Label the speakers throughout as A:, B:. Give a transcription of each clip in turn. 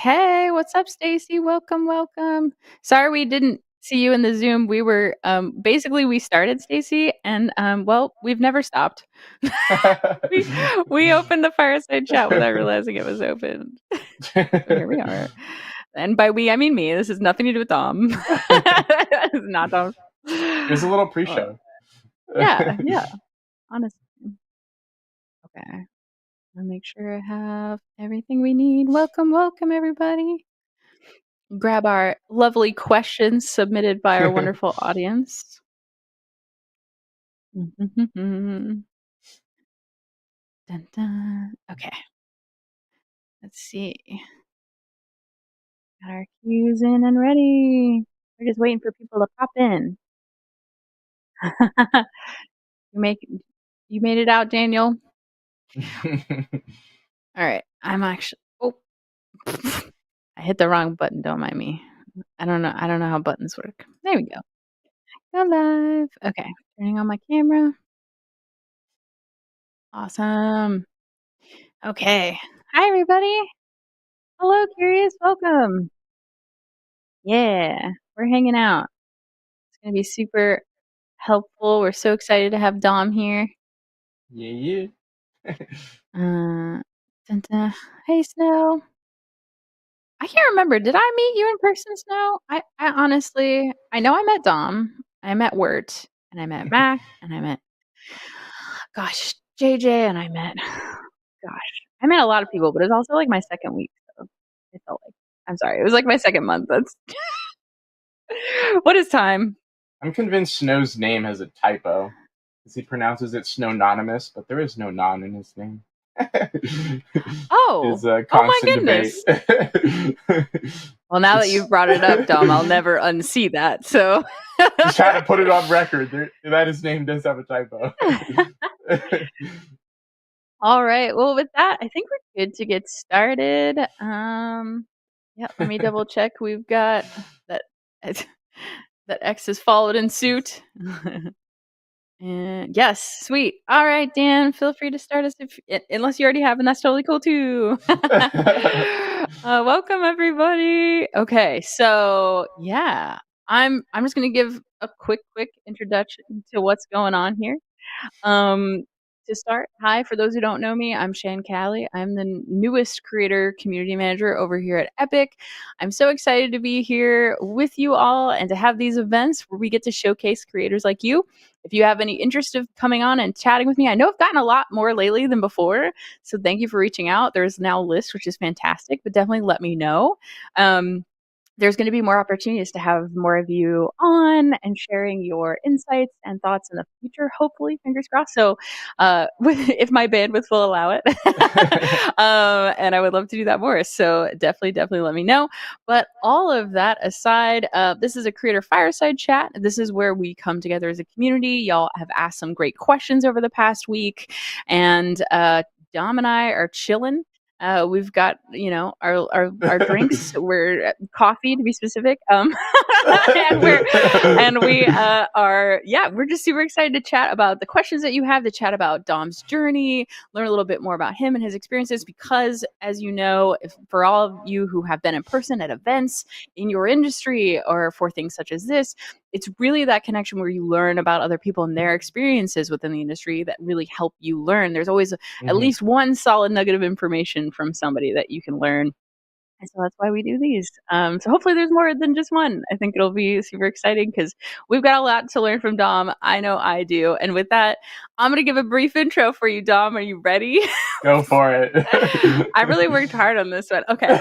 A: Hey, what's up, Stacy? Welcome, welcome. Sorry we didn't see you in the Zoom. We were basically we started, Stacy, and well, we've never stopped. we we opened the fireside chat without realizing it was open. So here we are. And by we, I mean me. This has nothing to do with Dom. It's not Dom.
B: There's a little pre-show.
A: Yeah. Honestly. Okay. I'll make sure I have everything we need. Welcome, everybody. Grab our lovely questions submitted by our wonderful audience. Dun, dun. Okay. Let's see. Got our cues in and ready. We're just waiting for people to pop in. You made it out, Daniel. All right. I'm actually. Oh, I hit the wrong button. Don't mind me. I don't know how buttons work. There we go. Go live. Okay. Turning on my camera. Awesome. Okay. Hi, everybody. Hello, Curious. Welcome. Yeah, we're hanging out. It's going to be super helpful. We're so excited to have Dom here.
B: Yeah.
A: Dun, dun. Hey, Snow. I can't remember. Did I meet you in person, Snow? I honestly, I know I met Dom. I met Wirt, and I met Mac, and I met, JJ, and I met, I met a lot of people, but it was also like my second week, so it felt like, I'm sorry, it was like my second month. That's what is time?
B: I'm convinced Snow's name has a typo, because he pronounces it Snownonymous, but there is no non in his name.
A: Oh,
B: Is a
A: oh my
B: constant
A: goodness.
B: debate.
A: Well, now that you've brought it up, Dom, I'll never unsee that. So
B: just trying to put it on record that his name does have a typo.
A: All right. Well, with that, I think we're good to get started. Yeah, let me double check. We've got that X is followed in suit. And yes, sweet. All right, Dan, feel free to start us unless you already have, and that's totally cool too. Welcome everybody. Okay, so yeah, I'm just gonna give a quick introduction to what's going on here. To start, hi, for those who don't know me, I'm Shan Callie. I'm the newest creator community manager over here at Epic. I'm so excited to be here with you all and to have these events where we get to showcase creators like you. If you have any interest of coming on and chatting with me, I know I've gotten a lot more lately than before, so thank you for reaching out. There's now a list, which is fantastic, but definitely let me know. There's going to be more opportunities to have more of you on and sharing your insights and thoughts in the future, hopefully, fingers crossed. So if my bandwidth will allow it. And I would love to do that more. So definitely let me know. But all of that aside, this is a creator fireside chat. This is where we come together as a community. Y'all have asked some great questions over the past week. And Dom and I are chilling. We've got, our drinks. We're coffee to be specific. And we're just super excited to chat about the questions that you have, to chat about Dom's journey, learn a little bit more about him and his experiences, because as you know, for all of you who have been in person at events in your industry or for things such as this, it's really that connection where you learn about other people and their experiences within the industry that really help you learn. There's always at least one solid nugget of information from somebody that you can learn. And so that's why we do these. So hopefully there's more than just one. I think it'll be super exciting because we've got a lot to learn from Dom. I know I do. And with that, I'm going to give a brief intro for you, Dom. Are you ready?
B: Go for it.
A: I really worked hard on this one. Okay.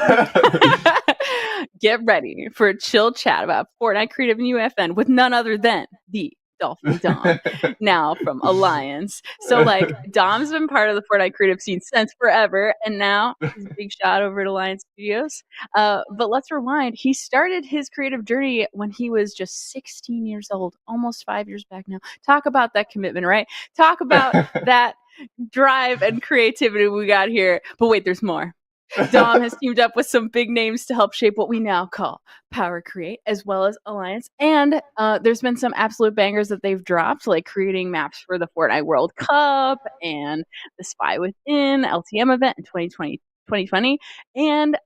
A: Get ready for a chill chat about Fortnite Creative and UFN with none other than the DolphinDom, now from Alliance. So Dom's been part of the Fortnite creative scene since forever, and now he's a big shot over at Alliance Studios. But let's rewind. He started his creative journey when he was just 16 years old, almost 5 years back now. Talk about that commitment, right? Talk about that drive and creativity we got here. But wait, there's more. Dom has teamed up with some big names to help shape what we now call Power Create, as well as Alliance. And there's been some absolute bangers that they've dropped, like creating maps for the Fortnite World Cup and the Spy Within LTM event in 2020. 2020, and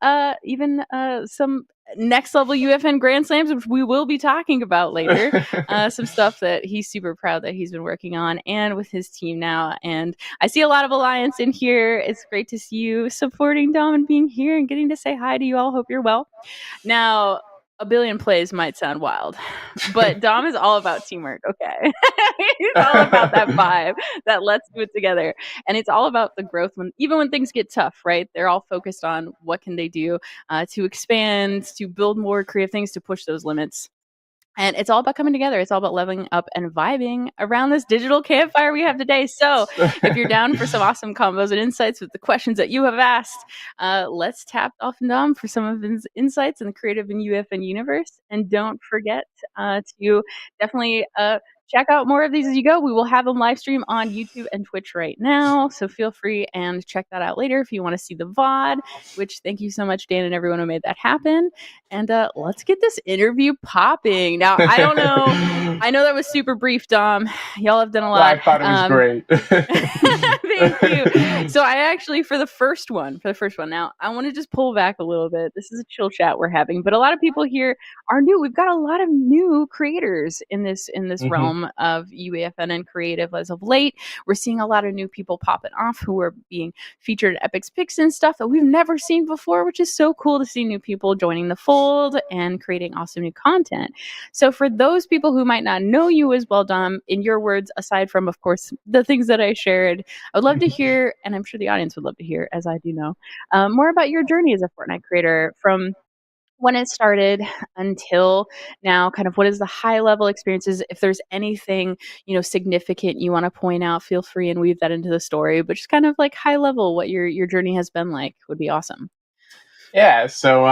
A: even some next level UFN Grand Slams, which we will be talking about later. Some stuff that he's super proud that he's been working on and with his team now. And I see a lot of Alliance in here. It's great to see you supporting Dom and being here and getting to say hi to you all. Hope you're well. Now, a billion plays might sound wild, but Dom is all about teamwork. Okay. He's all about that vibe, that let's do it together. And it's all about the growth even when things get tough, right? They're all focused on what can they do to expand, to build more creative things, to push those limits. And it's all about coming together. It's all about leveling up and vibing around this digital campfire we have today. So if you're down for some awesome combos and insights with the questions that you have asked, let's tap DolphinDom for some of his insights in the creative and UFN universe. And don't forget to definitely check out more of these as you go. We will have them live stream on YouTube and Twitch right now. So feel free and check that out later if you want to see the VOD, which thank you so much, Dan, and everyone who made that happen. And let's get this interview popping. Now, I don't know. I know that was super brief, Dom. Y'all have done a lot.
B: I thought it was great.
A: Thank you. So I actually, for the first one, now, I want to just pull back a little bit. This is a chill chat we're having, but a lot of people here are new. We've got a lot of new creators in this realm of UEFN and creative as of late. We're seeing a lot of new people popping off who are being featured in Epic's Picks and stuff that we've never seen before, which is so cool to see new people joining the fold and creating awesome new content. So for those people who might not know you as well, Dom, in your words, aside from, of course, the things that I shared, I would love to hear, and I'm sure the audience would love to hear, as I do know, more about your journey as a Fortnite creator from when it started until now. Kind of what is the high level experiences? If there's anything, significant you want to point out, feel free and weave that into the story, but just kind of like high level, what your journey has been like would be awesome.
B: Yeah. So,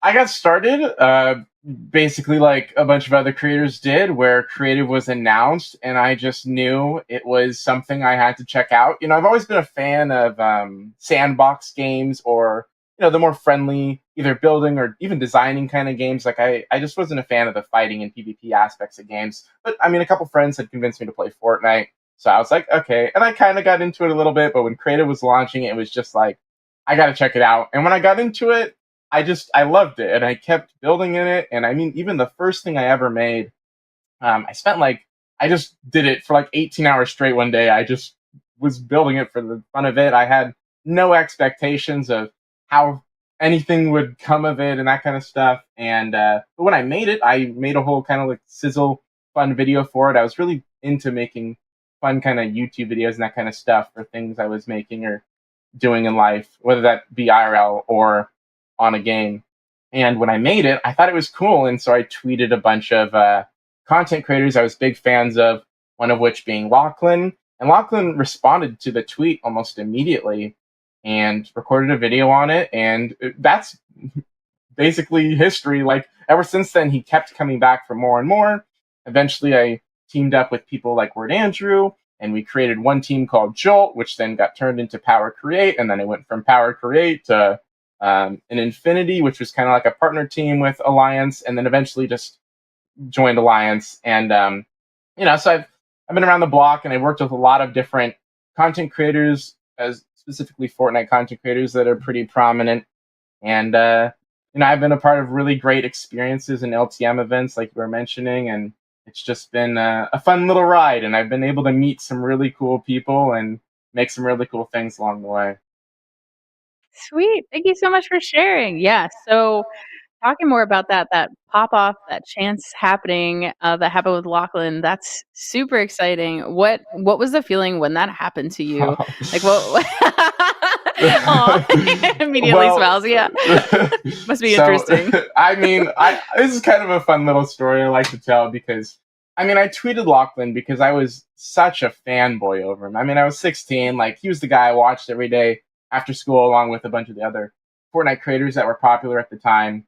B: I got started basically like a bunch of other creators did, where creative was announced, and I just knew it was something I had to check out. I've always been a fan of sandbox games, or the more friendly, either building or even designing kind of games. Like I just wasn't a fan of the fighting and PvP aspects of games. But I mean, a couple friends had convinced me to play Fortnite, so I was like, okay. And I kind of got into it a little bit, but when creative was launching, it was just like, I got to check it out. And when I got into it, I loved it, and I kept building in it. And I mean, even the first thing I ever made, I just did it for like 18 hours straight one day. I just was building it for the fun of it. I had no expectations of how anything would come of it and that kind of stuff. And but when I made a whole kind of like sizzle fun video for it. I was really into making fun kind of YouTube videos and that kind of stuff for things I was making or doing in life, whether that be IRL or on a game. And when I made it, I thought it was cool. And so I tweeted a bunch of content creators I was big fans of, one of which being Lachlan. And Lachlan responded to the tweet almost immediately and recorded a video on it. And that's basically history. Like ever since then, he kept coming back for more and more. Eventually, I teamed up with people like Word Andrew, and we created one team called Jolt, which then got turned into Power Create. And then it went from Power Create to an Infinity, which was kind of like a partner team with Alliance, and then eventually just joined Alliance. And so I've been around the block, and I've worked with a lot of different content creators, as specifically Fortnite content creators that are pretty prominent. And I've been a part of really great experiences in LTM events, like you were mentioning, and it's just been a fun little ride. And I've been able to meet some really cool people and make some really cool things along the way.
A: Sweet. Thank you so much for sharing. Yeah. So talking more about that pop off, that chance happening that happened with Lachlan, that's super exciting. What was the feeling when that happened to you? Like what? Aw, immediately smiles. Yeah, must be interesting.
B: I mean, this is kind of a fun little story I like to tell, because I tweeted Lachlan because I was such a fanboy over him. I was 16. Like, he was the guy I watched every day after school, along with a bunch of the other Fortnite creators that were popular at the time.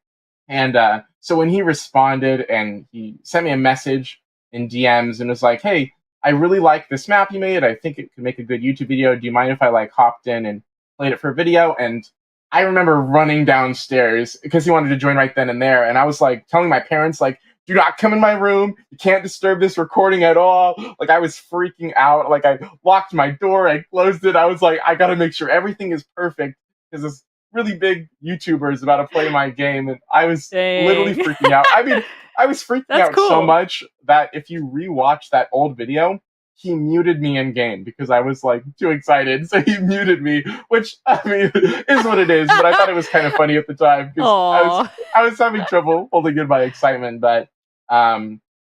B: And so when he responded and he sent me a message in DMs and was like, hey, I really like this map you made. I think it could make a good YouTube video. Do you mind if I hopped in and played it for a video? And I remember running downstairs because he wanted to join right then and there. And I was telling my parents, do not come in my room. You can't disturb this recording at all. I was freaking out. I locked my door. I closed it. I was like, I got to make sure everything is perfect, because this really big YouTuber is about to play my game, and I was literally
A: Dang.
B: freaking out. I mean, I was freaking
A: That's
B: out so
A: cool.
B: much that if you rewatch that old video, he muted me in game because I was like too excited. So he muted me, which I mean is what it is. But I thought it was kind of funny at the time because
A: Aw.
B: I was having trouble holding in my excitement. But yeah,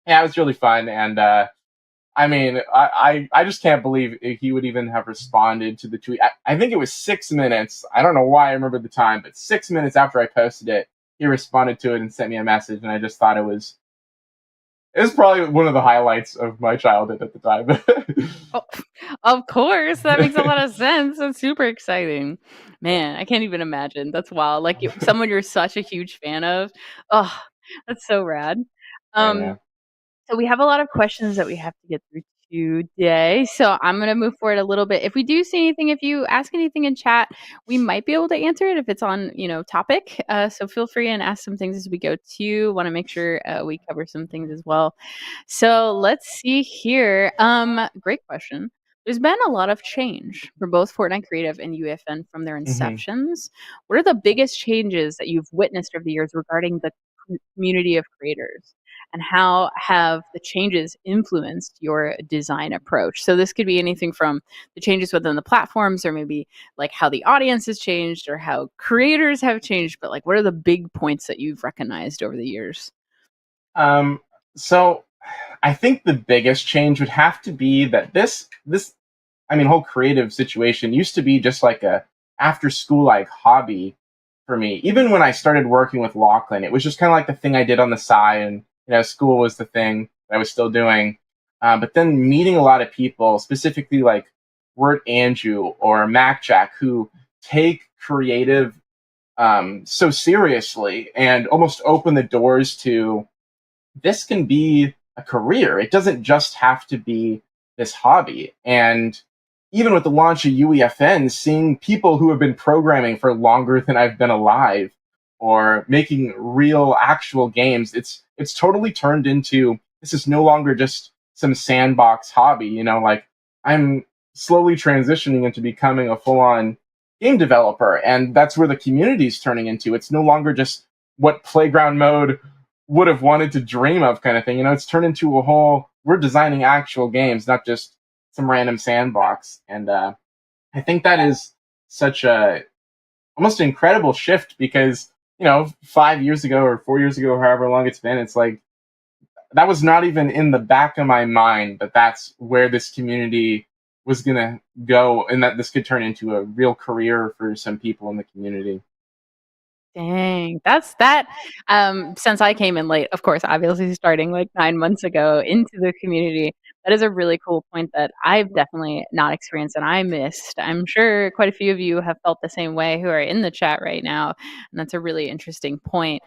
B: it was really fun, and I mean, I just can't believe he would even have responded to the tweet. I think it was 6 minutes. I don't know why I remember the time, but 6 minutes after I posted it, he responded to it and sent me a message, and I just thought it was probably one of the highlights of my childhood at the time.
A: Oh, of course, that makes a lot of sense. That's super exciting. Man, I can't even imagine. That's wild. Like, someone you're such a huge fan of. Oh, that's so rad. Um,
B: Yeah.
A: So we have a lot of questions that we have to get through today. So I'm going to move forward a little bit. If we do see anything, if you ask anything in chat, we might be able to answer it if it's on, topic. So feel free and ask some things as we go too. Want to make sure we cover some things as well. So let's see here. Great question. There's been a lot of change for both Fortnite Creative and UFN from their
B: Hmm.
A: inceptions. What are the biggest changes that you've witnessed over the years regarding the community of creators? And how have the changes influenced your design approach? So this could be anything from the changes within the platforms, or maybe like how the audience has changed, or how creators have changed. But like, what are the big points that you've recognized over the years?
B: Um, so I think the biggest change would have to be that this I mean whole creative situation used to be just like a after school like hobby for me. Even when I started working with Lachlan, it was just kind of like the thing I did on the side, and school was the thing that I was still doing. But then meeting a lot of people, specifically like Word Andrew or Mac Jack, who take creative so seriously and almost open the doors to this can be a career. It doesn't just have to be this hobby. And even with the launch of UEFN, seeing people who have been programming for longer than I've been alive or making real actual games, it's totally turned into this is no longer just some sandbox hobby, like I'm slowly transitioning into becoming a full-on game developer, and that's where the community is turning into. It's no longer just what playground mode would have wanted to dream of kind of thing. It's turned into a whole we're designing actual games, not just some random sandbox. And I think that is such a almost incredible shift because 5 years ago or 4 years ago, however long it's been, it's like that was not even in the back of my mind that that's where this community was gonna go, and that this could turn into a real career for some people in the community.
A: Dang, that's that. Since I came in late, of course, obviously starting like 9 months ago into the community, that is a really cool point that I've definitely not experienced and I missed. I'm sure quite a few of you have felt the same way who are in the chat right now, and that's a really interesting point.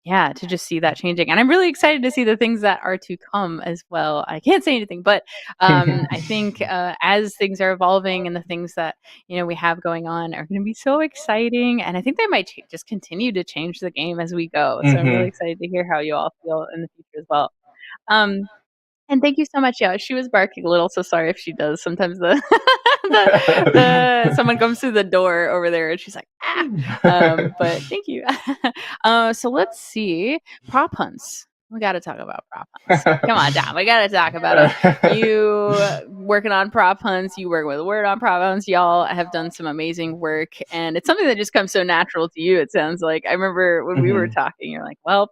A: Yeah, to just see that changing, and I'm really excited to see the things that are to come as well. I can't say anything, but I think as things are evolving and the things that we have going on are going to be so exciting. And I think they might just continue to change the game as we go. So I'm really
B: Hmm.
A: excited to hear how you all feel in the future as well. Um, and thank you so much. Yeah, she was barking a little, so sorry if she does. Sometimes the the someone comes through the door over there and she's like, ah. But thank you. So let's see. Prop hunts. We got to talk about prop hunts. Come on, Dom. We got to talk about them. You working on prop hunts. You work with Word on prop hunts. Y'all have done some amazing work, and it's something that just comes so natural to you. It sounds like. I remember when we were
B: Hmm.
A: talking. You're like, well,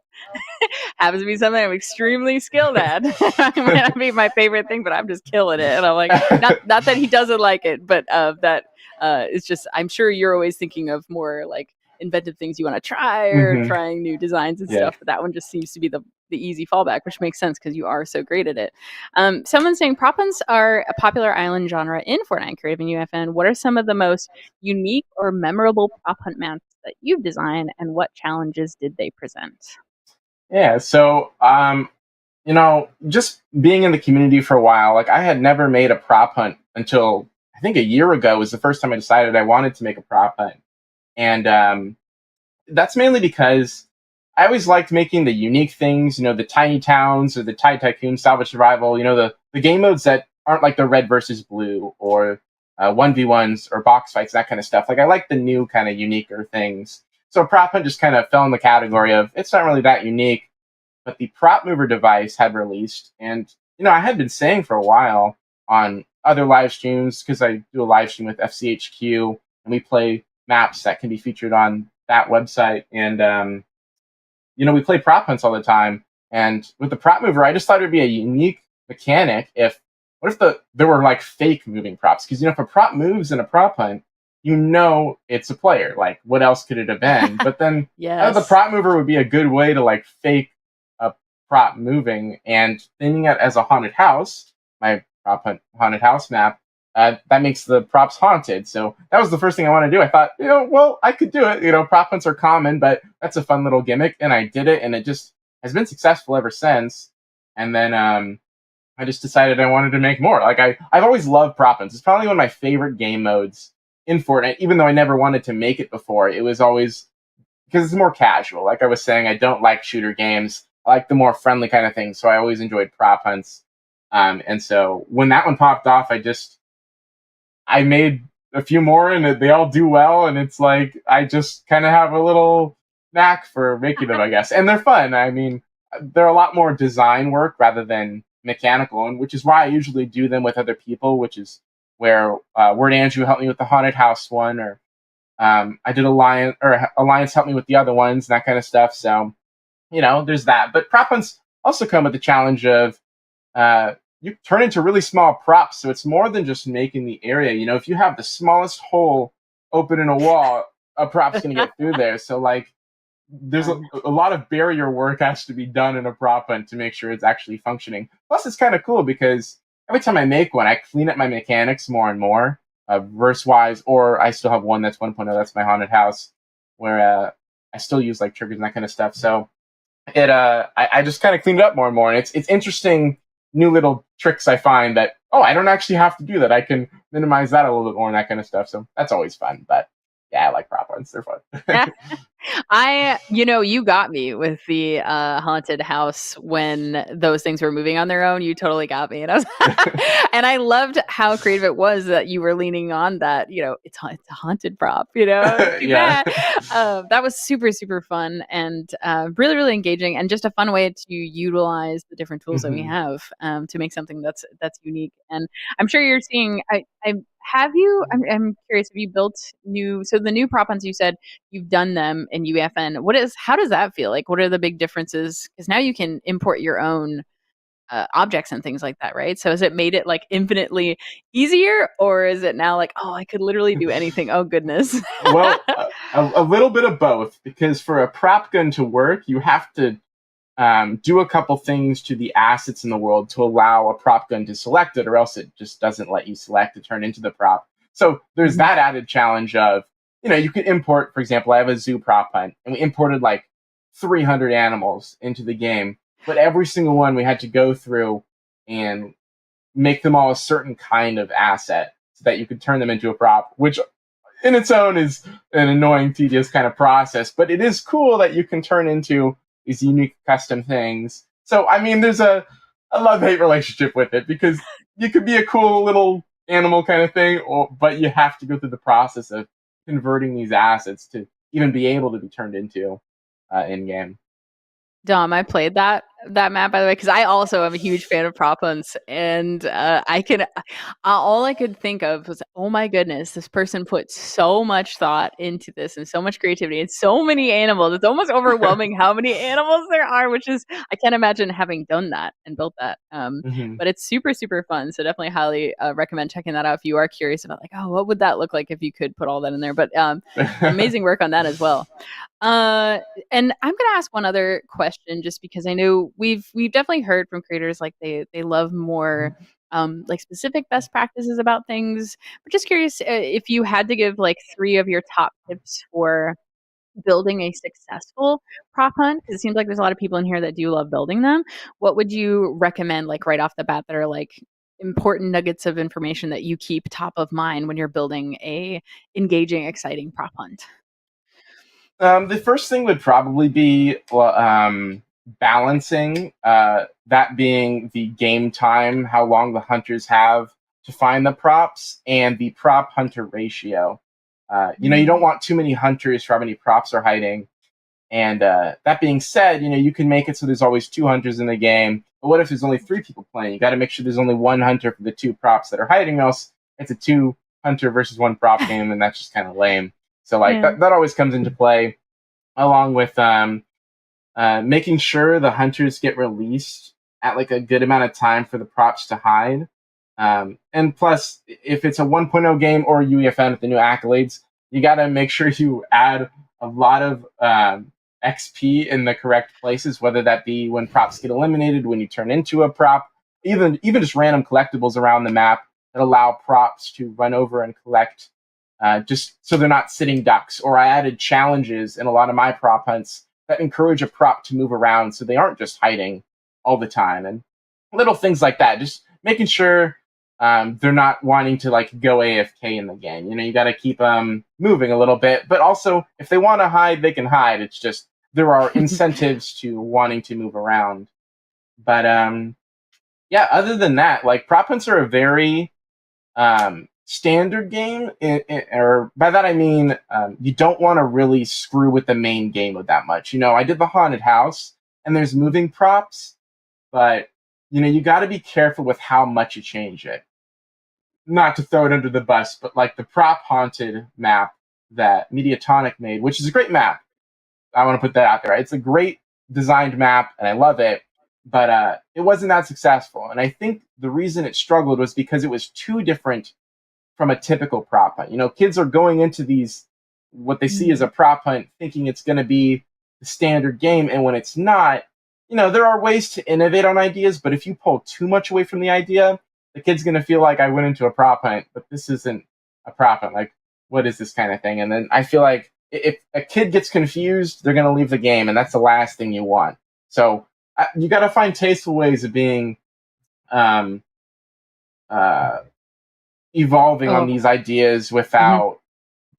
A: happens to be something I'm extremely skilled at. It might not be my favorite thing, but I'm just killing it. And I'm like, not that he doesn't like it, but that it's just I'm sure you're always thinking of more like inventive things you want to try or
B: Hmm.
A: trying new designs and
B: Yeah.
A: stuff. But that one just seems to be the easy fallback, which makes sense because you are so great at it. Someone's saying prop hunts are a popular island genre in Fortnite Creative and UFN. What are some of the most unique or memorable prop hunt maps that you've designed, and what challenges did they present?
B: Yeah. So, just being in the community for a while, like I had never made a prop hunt until I think a year ago was the first time I decided I wanted to make a prop hunt. And that's mainly because I always liked making the unique things, the tiny towns or the Tide Tycoon salvage survival, the game modes that aren't like the red versus blue or 1v1s or box fights, that kind of stuff. Like I like the new kind of uniquer things. So prop hunt just kind of fell in the category of it's not really that unique, but the prop mover device had released, and I had been saying for a while on other live streams because I do a live stream with FCHQ and we play maps that can be featured on that website, and we play prop hunts all the time. And with the prop mover, I just thought it would be a unique mechanic. If what if there were like fake moving props? Because if a prop moves in a prop hunt, it's a player. Like what else could it have been? But then the
A: Yes.
B: prop mover would be a good way to like fake a prop moving, and thinking it as a haunted house. My prop hunt haunted house map. That makes the props haunted. So that was the first thing I wanted to do. I thought, well, I could do it. Prop hunts are common, but that's a fun little gimmick, and I did it, and it just has been successful ever since. And then I just decided I wanted to make more. Like I've always loved prop hunts. It's probably one of my favorite game modes in Fortnite. Even though I never wanted to make it before, it was always because it's more casual. Like I was saying, I don't like shooter games. I like the more friendly kind of things. So I always enjoyed prop hunts. And so when that one popped off, I made a few more, and they all do well. And it's like I just kind of have a little knack for making them, I guess. And they're fun. I mean, they're a lot more design work rather than mechanical, and which is why I usually do them with other people. Which is where Word Andrew helped me with the haunted house one, or I did Alliance helped me with the other ones, and that kind of stuff. So there's that. But prop hunts also come with the challenge of you turn into really small props, so it's more than just making the area. If you have the smallest hole open in a wall, a prop's going to get through there. So like, there's a lot of barrier work has to be done in a prop hunt to make sure it's actually functioning. Plus, it's kind of cool because every time I make one, I clean up my mechanics more and more, verse wise. Or I still have one that's 1.0. That's my haunted house, where I still use like triggers and that kind of stuff. So I just kind of cleaned it up more and more, and it's interesting new little tricks I find that I don't actually have to do that. I can minimize that a little bit more and that kind of stuff. So that's always fun. But yeah, I like prop hunts. They're fun.
A: You got me with the haunted house when those things were moving on their own. You totally got me, and and I loved how creative it was that you were leaning on that. It's a haunted prop. Do
B: Yeah.
A: that. That was super super fun and really really engaging, and just a fun way to utilize the different tools that we
B: Hmm.
A: have to make something that's unique. And I'm sure you're seeing. I have you. I'm curious. Have you built new? So the new prop hunts you said you've done them in UEFN. How does that feel like? What are the big differences? Because now you can import your own objects and things like that, right? So has it made it like infinitely easier, or is it now like, oh, I could literally do anything? Oh goodness.
B: Well, a little bit of both, because for a prop gun to work, you have to do a couple things to the assets in the world to allow a prop gun to select it, or else it just doesn't let you select to turn into the prop. So there's
A: Mhm.
B: that added challenge of, you could import, for example, I have a zoo prop hunt, and we imported like 300 animals into the game, but every single one we had to go through and make them all a certain kind of asset so that you could turn them into a prop, which in its own is an annoying, tedious kind of process. But it is cool that you can turn into these unique custom things. So I mean, there's a love-hate relationship with it, because you could be a cool little animal kind of thing, but you have to go through the process of converting these assets to even be able to be turned into in game.
A: Dom, I played that map by the way because I also am a huge fan of prop hunts, and all I could think of was, oh my goodness, this person put so much thought into this and so much creativity and so many animals. It's almost overwhelming how many animals there are, which is I can't imagine having done that and built that.
B: Hmm.
A: But it's super super fun, so definitely highly recommend checking that out if you are curious about like, oh, what would that look like if you could put all that in there. But amazing work on that as well. Uh, and I'm gonna ask one other question just because I know we've definitely heard from creators like they love more like specific best practices about things. But just curious if you had to give like three of your top tips for building a successful prop hunt, because it seems like there's a lot of people in here that do love building them. What would you recommend like right off the bat that are like important nuggets of information that you keep top of mind when you're building a engaging, exciting prop hunt?
B: The first thing would probably be, well, balancing, that being the game time, how long the hunters have. to find the props and the prop hunter ratio. You don't
A: Mm.
B: want too many hunters for how many props are hiding. And that being said, you can make it so there's always two hunters in the game. But what if there's only three people playing? You got to make sure there's only one hunter for the two props that are hiding, else it's a two hunter versus one prop game, and that's just kind of lame. So like
A: Yeah.
B: that always comes into play, along with making sure the hunters get released at like a good amount of time for the props to hide. And plus, if it's a 1.0 game or UEFN with the new accolades, you got to make sure you add a lot of XP in the correct places, whether that be when props get eliminated, when you turn into a prop, even just random collectibles around the map that allow props to run over and collect, just so they're not sitting ducks. Or I added challenges in a lot of my prop hunts that encourage a prop to move around so they aren't just hiding all the time, and little things like that. Just making sure they're not wanting to like go AFK in the game. You got to keep them moving a little bit, but also if they want to hide, they can hide. It's just there are incentives to wanting to move around. But yeah, other than that, like prop hunts are a very standard game, or by that I mean you don't want to really screw with the main game of that much. I did the haunted house, and there's moving props, but you got to be careful with how much you change it. Not to throw it under the bus, but like the prop haunted map that Mediatonic made, which is a great map. I want to put that out there. It's a great designed map, and I love it. But it wasn't that successful, and I think the reason it struggled was because it was too different from a typical prop hunt. Kids are going into these what they see as a
A: Mm.
B: prop hunt thinking it's going to be the standard game, and when it's not, there are ways to innovate on ideas, but if you pull too much away from the idea, the kid's going to feel like I went into a prop hunt, but this isn't a prop hunt. Like, what is this kind of thing? And then I feel like if a kid gets confused, they're going to leave the game, and that's the last thing you want. So you got to find tasteful ways of being um, uh, evolving on
A: Oh.
B: these ideas
A: Mhm.
B: without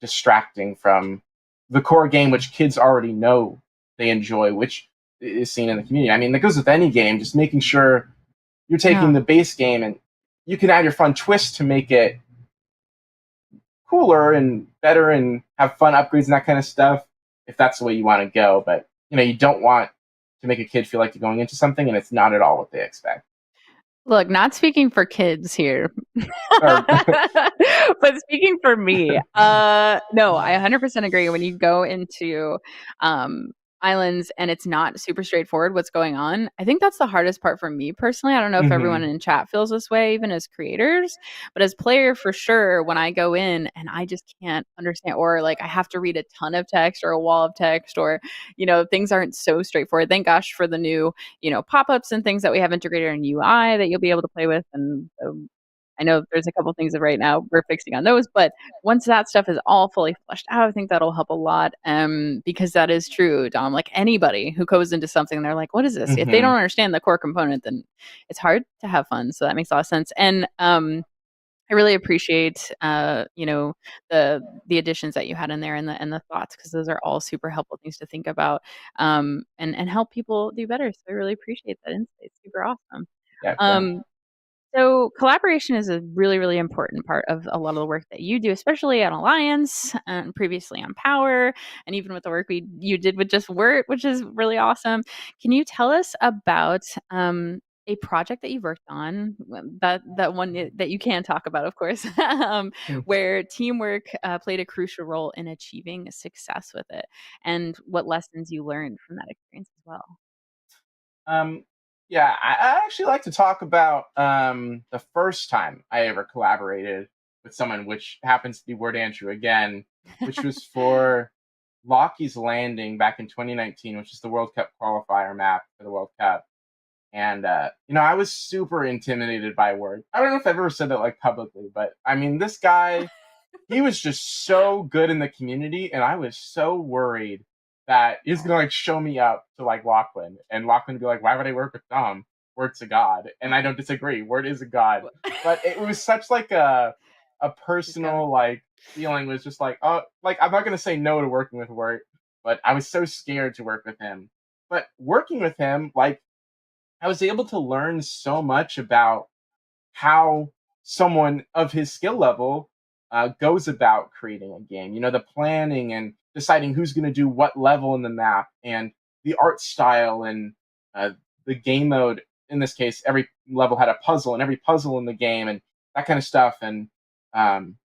B: distracting from the core game, which kids already know they enjoy, which is seen in the community. I mean, that goes with any game, just making sure you're taking
A: Yeah.
B: the base game and you can add your fun twist to make it cooler and better and have fun upgrades and that kind of stuff if that's the way you want to go. But, you don't want to make a kid feel like they're going into something and it's not at all what they expect.
A: Look, not speaking for kids here,
B: Or,
A: but speaking for me, no, I 100% agree. When you go into um, islands and it's not super straightforward what's going on, I think that's the hardest part for me personally. I don't know if everyone
B: mm-hmm,
A: in chat feels this way, even as creators, but as player for sure, when I go in and I just can't understand, or like I have to read a ton of text or a wall of text, or things aren't so straightforward. Thank gosh for the new pop-ups and things that we have integrated in UI that you'll be able to play with. And I know there's a couple things that right now we're fixing on those, but once that stuff is all fully fleshed out, I think that'll help a lot. Because that is true, Dom. Like anybody who goes into something, they're like, "What is this?" If they
B: mm-hmm,
A: don't understand the core component, then it's hard to have fun. So that makes a lot of sense. And I really appreciate the additions that you had in there and the thoughts, because those are all super helpful things to think about, and help people do better. So I really appreciate that insight. It's super awesome.
B: yeah, thanks.
A: Um, so collaboration is a really, really important part of a lot of the work that you do, especially on Alliance and previously on Power, and even with the work you did with just Word, which is really awesome. Can you tell us about a project that you've worked on, that one that you can talk about, of course, where teamwork played a crucial role in achieving success with it, and what lessons you learned from that experience as well?
B: Um, yeah, I actually like to talk about the first time I ever collaborated with someone, which happens to be Word Andrew again, which was for Lockheed's Landing back in 2019, which is the World Cup qualifier map for the World Cup. And I was super intimidated by Word. I don't know if I've ever said that like publicly, but I mean, this guy, he was just so good in the community, and I was so worried that he's gonna like show me up to like Lachlan, and Lachlan would be like, "Why would I work with Dom? Word's a god," and I don't disagree. Word is a god, but it was such like a
A: He's got it.
B: personal like feeling was just like, oh, like I'm not gonna say no to working with Word, but I was so scared to work with him. But working with him, like I was able to learn so much about how someone of his skill level goes about creating a game. You know, the planning and deciding who's going to do what level in the map, and the art style, and uh, the game mode. In this case, every level had a puzzle, and every puzzle in the game, and that kind of stuff, and um,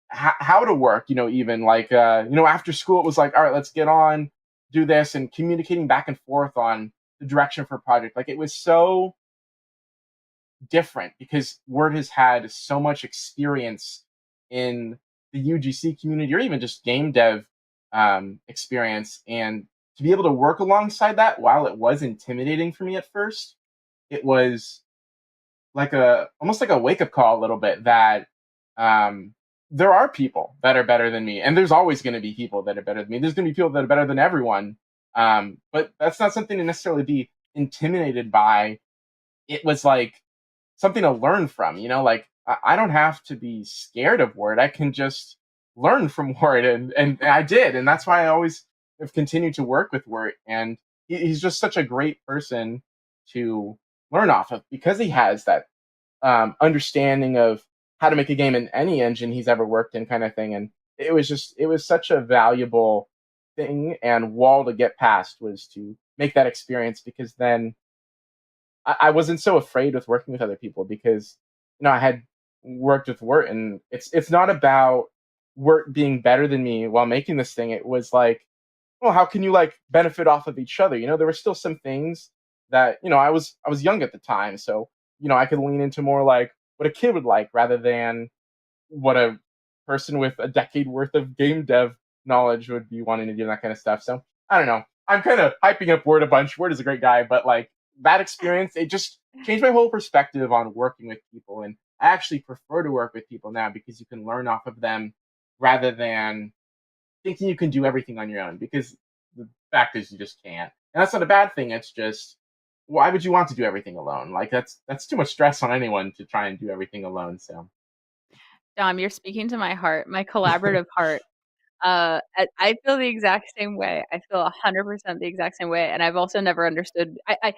B: how to work. You know, even like after school, it was like, all right, let's get on, do this, and communicating back and forth on the direction for a project. Like it was so different because Word has had so much experience in the UGC community or even just game dev experience. And to be able to work alongside that, while it was intimidating for me at first, it was like a almost like a wake up call a little bit that um, there are people that are better than me, and there's always going to be people that are better than me. There's going to be people that are better than everyone, but that's not something to necessarily be intimidated by. It was like something to learn from. You know, like I don't have to be scared of Word. I can just learn from Word, and I did, and that's why I always have continued to work with Word. And he's just such a great person to learn off of because he has that understanding of how to make a game in any engine he's ever worked in, kind of thing. And it was such a valuable thing and wall to get past was to make that experience because then I wasn't so afraid with working with other people because I had worked with Wirt, and it's not about Wirt being better than me while making this thing. It was like, well, how can you like benefit off of each other? You know, there were still some things that I was young at the time, so I could lean into more like what a kid would like rather than what a person with a decade worth of game dev knowledge would be wanting to do, that kind of stuff. So I don't know. I'm kind of hyping up Word a bunch. Word is a great guy, but like that experience, it just changed my whole perspective on working with people. And I actually prefer to work with people now because you can learn off of them rather than thinking you can do everything on your own. Because the fact is, you just can't. And that's not a bad thing. It's just why would you want to do everything alone? Like that's too much stress on anyone to try and do everything alone. So
A: Dom, you're speaking to my heart, my collaborative heart. I feel the exact same way. I feel 100% the exact same way, and I've also never understood I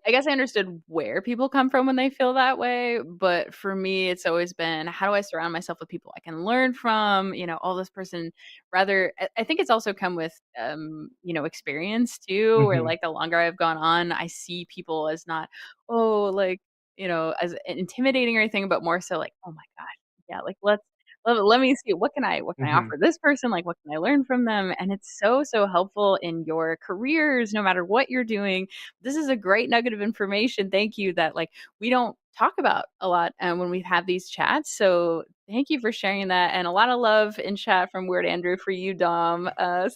A: guess I understood where people come from when they feel that way, but for me, it's always been, how do I surround myself with people I can learn from, all this person rather I think it's also come with, experience too, where,
B: hmm
A: like, the longer I've gone on, I see people as not, oh, like, as intimidating or anything, but more so like, "Oh my gosh, yeah, like, let me see what can I
B: hmm
A: offer this person, like, what can I learn from them?" And it's so, so helpful in your careers, no matter what you're doing. This is a great nugget of information, thank you, that, like, we don't talk about a lot, when we have these chats, so thank you for sharing that, and a lot of love in chat from Weird Andrew for you, Dom.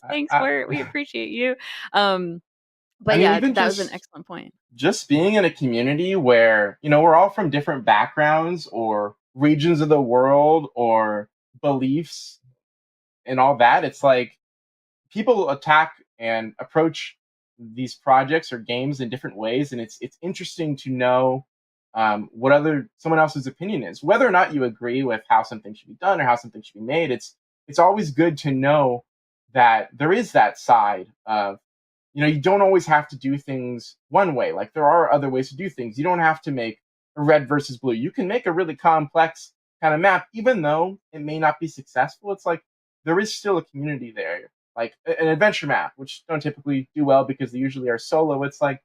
A: Thanks,
B: I,
A: Wirt, we appreciate you. Um,
B: I
A: but
B: mean,
A: yeah,
B: even
A: that was an excellent point.
B: just being in a community where we're all from different backgrounds or regions of the world or beliefs and all that. It's like people attack and approach these projects or games in different ways, and it's interesting to know what other someone else's opinion is, whether or not you agree with how something should be done or how something should be made. It's always good to know that there is that side of you don't always have to do things one way. Like there are other ways to do things. You don't have to make a red versus blue. You can make a really complex kind of map, even though it may not be successful. It's like there is still a community there. Like an adventure map, which don't typically do well because they usually are solo. It's like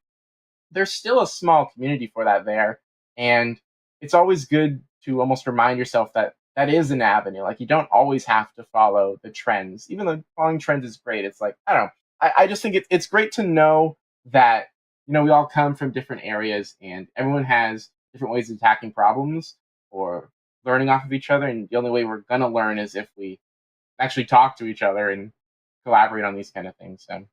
B: there's still a small community for that there, and it's always good to almost remind yourself that that is an avenue. Like you don't always have to follow the trends, even though following trends is great. It's like I don't know. I just think it's great to know that we all come from different areas and everyone has different ways of attacking problems or learning off of each other. And the only way we're gonna learn is if we actually talk to each other and collaborate on these kind of things. So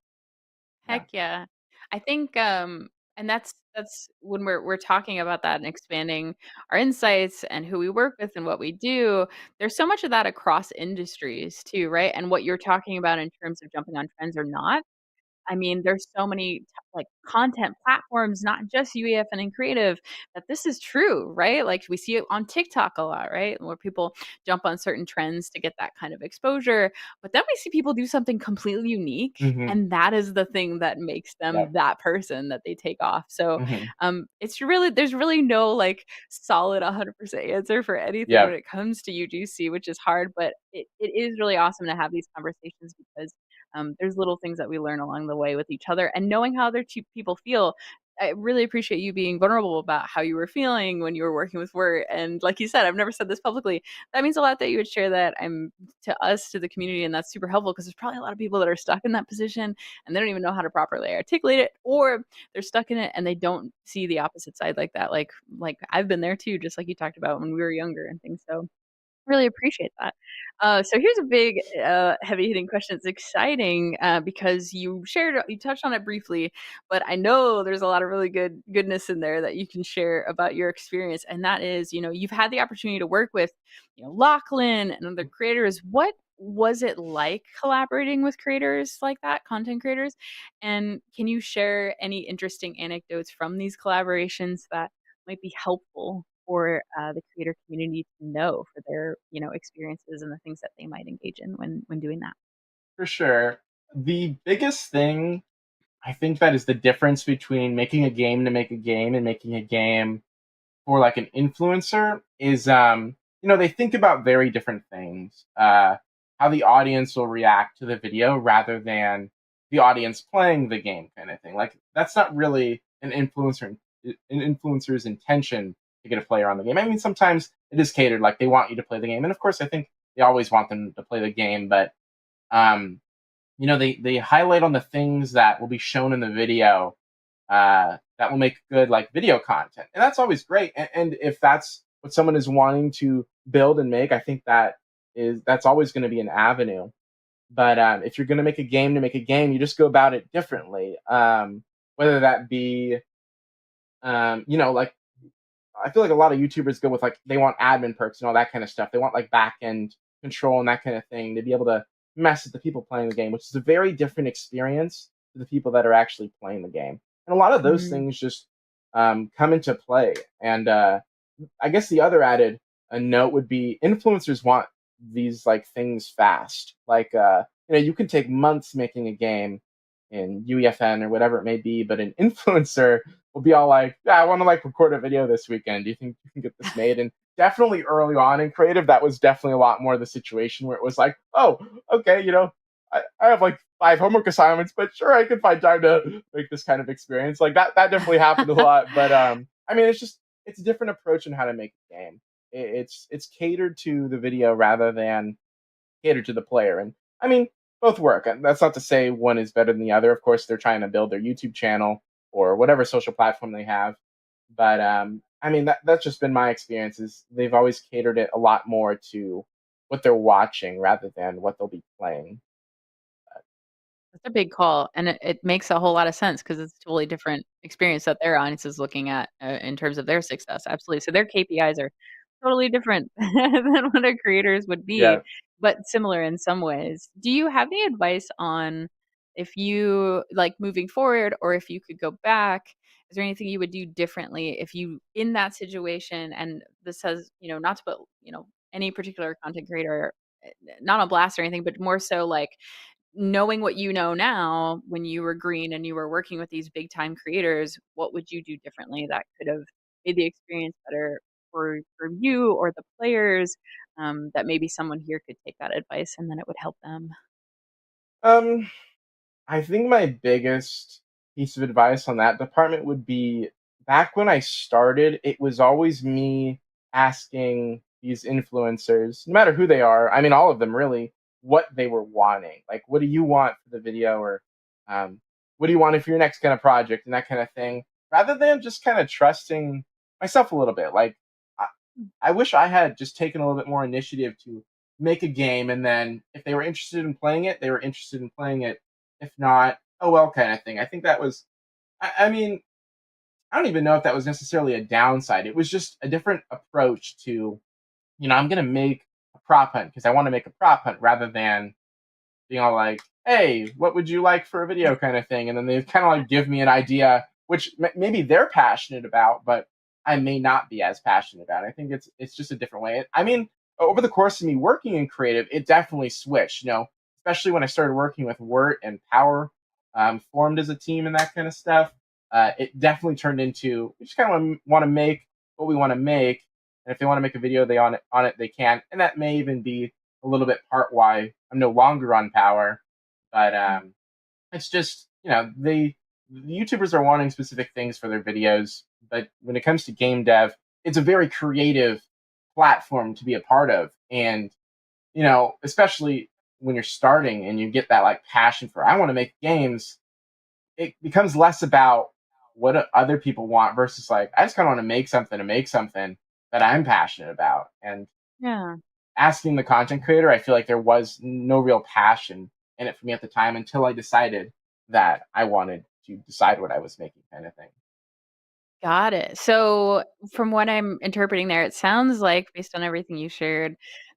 B: yeah.
A: Heck yeah. I think, and that's when we're talking about that and expanding our insights and who we work with and what we do, there's so much of that across industries too, right? And what you're talking about in terms of jumping on trends or not, I mean, there's so many like content platforms, not just UEFN and creative, that this is true, right? Like we see it on TikTok a lot, right? Where people jump on certain trends to get that kind of exposure. But then we see people do something completely unique.
B: Hmm.
A: And that is the thing that makes them
B: Yep.
A: that person that they take off. So
B: Hmm.
A: it's really, there's really no like solid 100% answer for anything when
B: Yep.
A: it comes to UGC, which is hard, but it is really awesome to have these conversations because there's little things that we learn along the way with each other and knowing how other people feel. I really appreciate you being vulnerable about how you were feeling when you were working with Word. And like you said, I've never said this publicly. That means a lot that you would share that. I'm to us, to the community, and that's super helpful because there's probably a lot of people that are stuck in that position and they don't even know how to properly articulate it, or they're stuck in it and they don't see the opposite side like that. Like I've been there too, just like you talked about when we were younger and things. So really appreciate that. So here's a big, heavy hitting question. It's exciting because you touched on it briefly, but I know there's a lot of really goodness in there that you can share about your experience. And that is, you've had the opportunity to work with, Lachlan and other creators. What was it like collaborating with creators like that, content creators? And can you share any interesting anecdotes from these collaborations that might be helpful for the creator community to know for their experiences and the things that they might engage in when doing that?
B: For sure. The biggest thing I think that is the difference between making a game to make a game and making a game for like an influencer is they think about very different things. How the audience will react to the video rather than the audience playing the game kind of thing. Like that's not really an influencer's intention to get a player on the game. I mean sometimes it is catered, like they want you to play the game. And of course I think they always want them to play the game, but um they highlight on the things that will be shown in the video that will make good like video content, and that's always great. And if that's what someone is wanting to build and make, I think that's always going to be an avenue. But if you're going to make a game to make a game, you just go about it differently. Whether that be like I feel like a lot of YouTubers go with like they want admin perks and all that kind of stuff. They want like back end control and that kind of thing to be able to mess with the people playing the game, which is a very different experience to the people that are actually playing the game. And a lot of those
A: Mm,
B: things just come into play. And I guess the other added note would be influencers want these like things fast. Like you can take months making a game in UEFN or whatever it may be, but an influencer will be all like, "Yeah, I want to like record a video this weekend. Do you think you can get this made?" And definitely early on in creative, that was definitely a lot more the situation where it was like, "Oh, okay, I have like 5 homework assignments, but sure, I could find time to make this kind of experience." Like that definitely happened a lot. But I mean, it's a different approach in how to make a game. It's catered to the video rather than catered to the player. And I mean, both work. And that's not to say one is better than the other. Of course, they're trying to build their YouTube channel or whatever social platform they have. But I mean, that's just been my experience. Is they've always catered it a lot more to what they're watching rather than what they'll be playing.
A: that's a big call, and it makes a whole lot of sense because it's a totally different experience that their audience is looking at in terms of their success. Absolutely. So their KPIs are totally different than what our creators would be,
B: Yeah.
A: but similar in some ways. Do you have any advice on if you like moving forward or if you could go back? Is there anything you would do differently if you in that situation? And this has, not to put, any particular content creator not on blast or anything, but more so like knowing what you know now when you were green and you were working with these big time creators, what would you do differently that could have made the experience better for you or the players, that maybe someone here could take that advice and then it would help them?
B: Um, I think my biggest piece of advice on that department would be back when I started, it was always me asking these influencers, no matter who they are, I mean, all of them really, what they were wanting. Like, what do you want for the video? Or um, what do you want for your next kind of project and that kind of thing? Rather than just kind of trusting myself a little bit. Like, I, I wish I had just taken a little bit more initiative to make a game. And then if they were interested in playing it, they were interested in playing it. If not, oh well, kind of thing. I think that was. I mean, I don't even know if that was necessarily a downside. It was just a different approach to, I'm going to make a prop hunt because I want to make a prop hunt rather than being all like, "Hey, what would you like for a video?" kind of thing, and then they kind of like give me an idea, which maybe they're passionate about, but I may not be as passionate about. I think it's just a different way. I mean, over the course of me working in creative, it definitely switched. Especially when I started working with Wirt and Power, formed as a team and that kind of stuff. It definitely turned into we just kind of want to make what we want to make, and if they want to make a video, they on it they can, and that may even be a little bit part why I'm no longer on Power, but it's just the YouTubers are wanting specific things for their videos, but when it comes to game dev, it's a very creative platform to be a part of, and especially when you're starting and you get that like passion for I want to make games, it becomes less about what other people want versus like I just kind of want to make something that I'm passionate about. And
A: Yeah.
B: asking the content creator, I feel like there was no real passion in it for me at the time until I decided that I wanted to decide what I was making, kind of thing.
A: Got it. So, from what I'm interpreting there, it sounds like, based on everything you shared,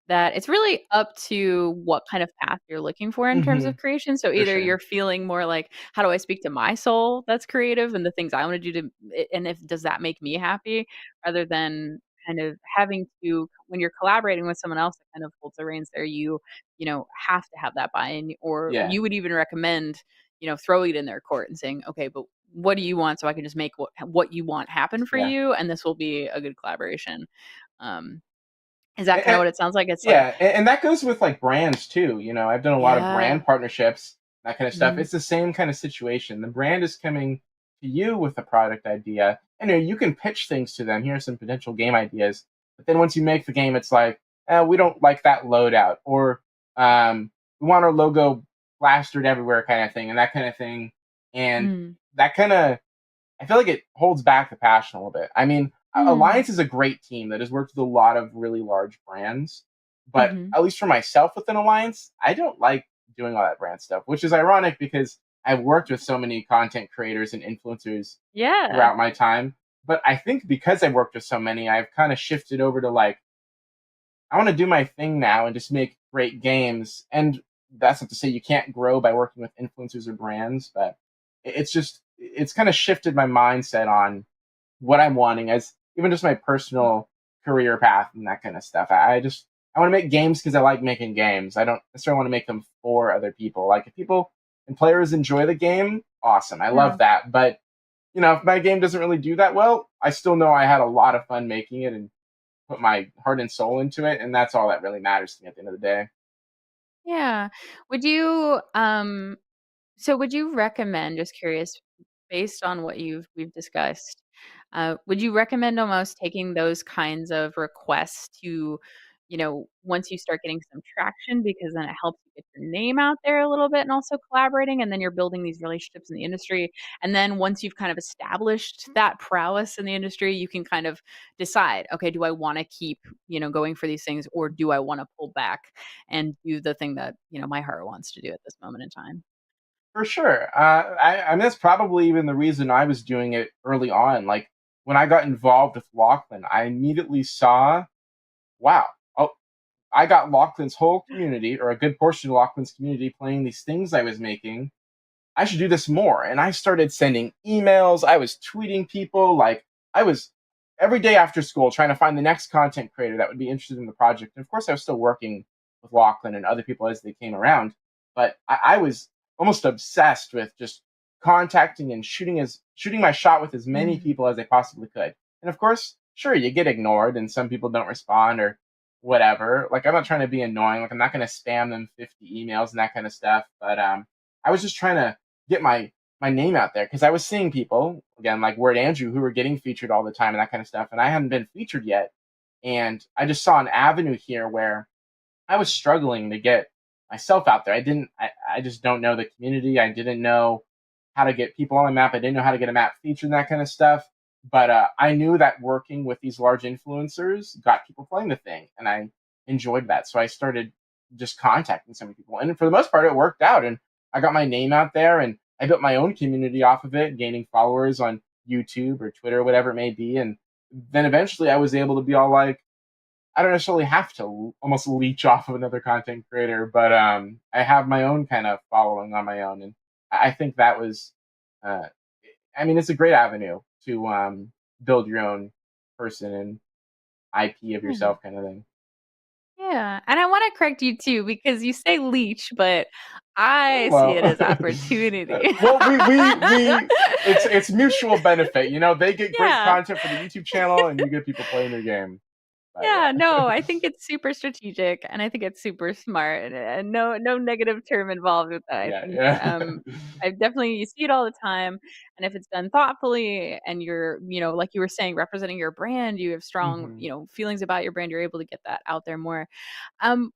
A: that it's really up to what kind of path you're looking for in terms
B: Hmm.
A: of creation. So,
B: For
A: either
B: sure.
A: you're feeling more like, how do I speak to my soul that's creative and the things I want to do and if does that make me happy, rather than kind of having to, when you're collaborating with someone else that kind of holds the reins there, have to have that buy-in, or
B: Yeah.
A: you would even recommend, throwing it in their court and saying, okay, but what do you want so I can just make what you want happen for
B: Yeah.
A: you, and this will be a good collaboration. Um, is that kinda
B: And,
A: what it sounds like? It's like
B: yeah, and that goes with like brands too. I've done a lot of
A: yeah.
B: brand partnerships, that kind of stuff.
A: Mhm,
B: It's the same kind of situation. The brand is coming to you with a product idea, and you can pitch things to them. Here are some potential game ideas, but then once you make the game, it's like, we don't like that loadout, or we want our logo plastered everywhere, kind of thing, and that kind of thing, and
A: mm,
B: that kind of I feel like it holds back the passion a little bit. I mean,
A: mm,
B: Alliance is a great team that has worked with a lot of really large brands, but
A: mhm.
B: at least for myself within Alliance, I don't like doing all that brand stuff, which is ironic because I've worked with so many content creators and influencers
A: Yeah.
B: throughout my time. But I think because I've worked with so many, I've kind of shifted over to like I want to do my thing now and just make great games. And that's not to say you can't grow by working with influencers or brands, but it's kind of shifted my mindset on what I'm wanting as even just my personal career path and that kind of stuff. I want to make games because I like making games. I don't necessarily want to make them for other people. Like if people and players enjoy the game, awesome. I
A: Yeah.
B: love that. But if my game doesn't really do that well, I still know I had a lot of fun making it and put my heart and soul into it, and that's all that really matters to me at the end of the day.
A: Yeah. Would you, so would you recommend, just curious, based on what we've discussed, would you recommend almost taking those kinds of requests to, once you start getting some traction, because then it helps you get your name out there a little bit and also collaborating, and then you're building these relationships in the industry. And then once you've kind of established that prowess in the industry, you can kind of decide, okay, do I want to keep, going for these things, or do I want to pull back and do the thing that, my heart wants to do at this moment in time?
B: For sure. I mean, that's probably even the reason I was doing it early on. Like when I got involved with Lachlan, I immediately saw, wow, oh, I got Lachlan's whole community, or a good portion of Lachlan's community, playing these things I was making. I should do this more. And I started sending emails. I was tweeting people. Like I was every day after school trying to find the next content creator that would be interested in the project. And of course, I was still working with Lachlan and other people as they came around. But I was almost obsessed with just contacting and shooting my shot with as many
A: Mm.
B: people as I possibly could. And of course, sure, you get ignored and some people don't respond or whatever. Like I'm not trying to be annoying. Like I'm not going to spam them 50 emails and that kind of stuff. But I was just trying to get my name out there because I was seeing people again like Word Andrew who were getting featured all the time and that kind of stuff, and I hadn't been featured yet. And I just saw an avenue here where I was struggling to get myself out there. I just don't know the community. I didn't know how to get people on the map. I didn't know how to get a map featured and that kind of stuff. But I knew that working with these large influencers got people playing the thing, and I enjoyed that. So I started just contacting so many people, and for the most part, it worked out. And I got my name out there, and I built my own community off of it, gaining followers on YouTube or Twitter, whatever it may be. And then eventually, I was able to be all like, I don't necessarily have to almost leech off of another content creator, but I have my own kind of following on my own, and I think that was, uh, I mean, it's a great avenue to build your own person and IP of
A: Yeah.
B: yourself, kind of thing.
A: Yeah, and I wanna correct you too because you say leech, but I see it
B: Well,
A: as opportunity.
B: well, we it's mutual benefit. You know, they get great
A: Yeah.
B: content for the YouTube channel, and you get people playing their game. But
A: Yeah,
B: yeah,
A: no, I think it's super strategic, and I think it's super smart, and no negative term involved with that. I
B: yeah,
A: think,
B: yeah.
A: I definitely you see it all the time, and if it's done thoughtfully and you're, like you were saying, representing your brand, you have strong,
B: Hmm.
A: feelings about your brand, you're able to get that out there more. Um,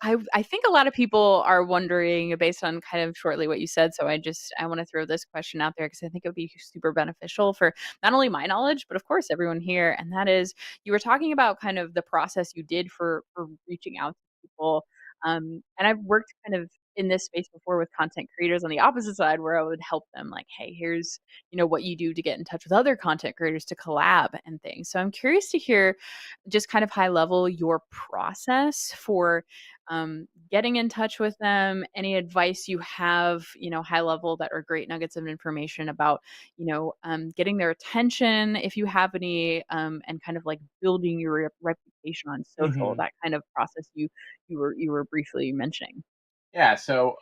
A: I think a lot of people are wondering based on kind of shortly what you said, so I wanna throw this question out there because I think it would be super beneficial for not only my knowledge, but of course everyone here, and that is, you were talking about kind of the process you did for reaching out to people, and I've worked kind of in this space before with content creators on the opposite side where I would help them like, "Hey, here's, what you do to get in touch with other content creators to collab and things." So I'm curious to hear just kind of high level your process for getting in touch with them, any advice you have, high level that are great nuggets of information about, getting their attention if you have any, and kind of like building your reputation on social,
B: Hmm.
A: that kind of process you were briefly mentioning.
B: Yeah. So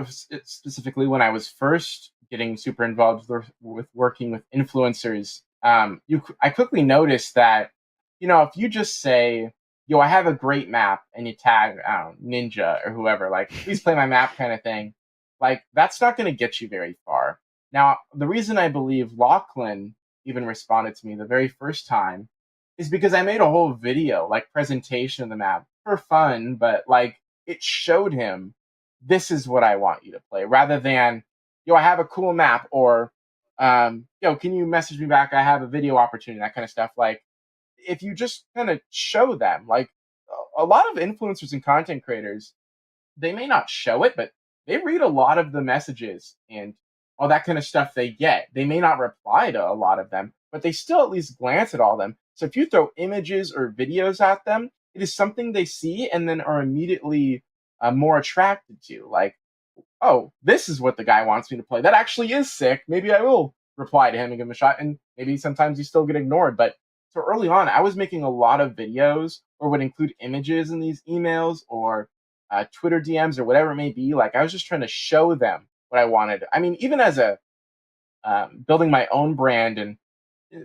B: specifically when I was first getting super involved with working with influencers, I quickly noticed that, if you just say, "Yo, I have a great map," and you tag, I don't know, Ninja or whoever, like, "Please play my map," kind of thing, like that's not going to get you very far. Now, the reason I believe Lachlan even responded to me the very first time is because I made a whole video, like presentation of the map for fun, but like it showed him this is what I want you to play, rather than, yo, I have a cool map, or yo, can you message me back? I have a video opportunity, that kind of stuff. Like, if you just kind of show them, like, a lot of influencers and content creators, they may not show it, but they read a lot of the messages and all that kind of stuff they get. They may not reply to a lot of them, but they still at least glance at all of them. So if you throw images or videos at them, it is something they see and then are immediately more attracted to. Like, oh, this is what the guy wants me to play. That actually is sick. Maybe I will reply to him and give him a shot. And maybe sometimes you still get ignored. But so early on, I was making a lot of videos or would include images in these emails or Twitter DMs or whatever it may be. Like, I was just trying to show them what I wanted. I mean, even as a building my own brand, and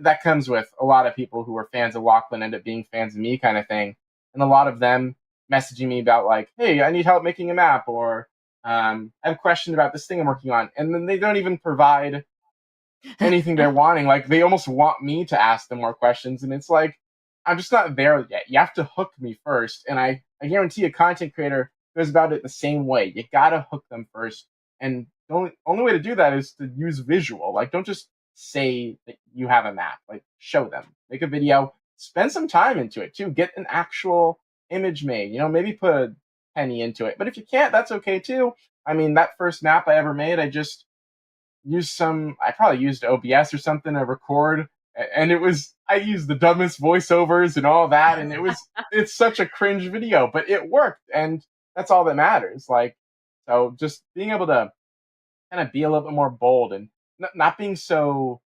B: that comes with a lot of people who were fans of Lachlan end up being fans of me, kind of thing. And a lot of them messaging me about, like, "Hey, I need help making a map," or "I have a question about this thing I'm working on," and then they don't even provide anything they're wanting. Like, they almost want me to ask them more questions, and it's like, I'm just not there yet. You have to hook me first, and I guarantee a content creator goes about it the same way. You gotta hook them first, and the only way to do that is to use visual. Like, don't just say that you have a map. Like, show them. Make a video. Spend some time into it too. Get an actual image made. Maybe put a penny into it. But if you can't, that's okay too. I mean, that first map I ever made, I probably used OBS or something to record, and I used the dumbest voiceovers and all that, and it's such a cringe video, but it worked, and that's all that matters. Like, so just being able to kind of be a little bit more bold and not being so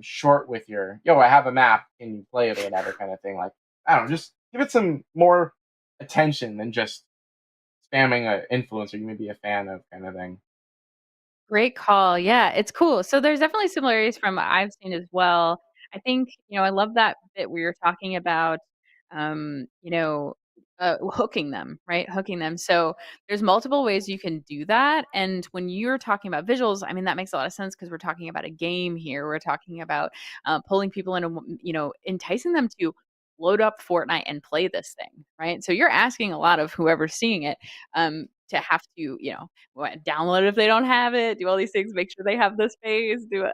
B: short with your, "Yo, I have a map, can you play it," or whatever kind of thing. Like, I don't know, just give it some more attention than just spamming an influencer you may be a fan of, kind of thing.
A: Great call. Yeah, it's cool. So there's definitely similarities from what I've seen as well. I think, I love that bit where you're talking about, um, you know, hooking them, right? Hooking them. So there's multiple ways you can do that. And when you're talking about visuals, I mean, that makes a lot of sense because we're talking about a game here. We're talking about pulling people in, and, enticing them to load up Fortnite and play this thing, right? So you're asking a lot of whoever's seeing it, to have to, download if they don't have it, do all these things, make sure they have the space, do it.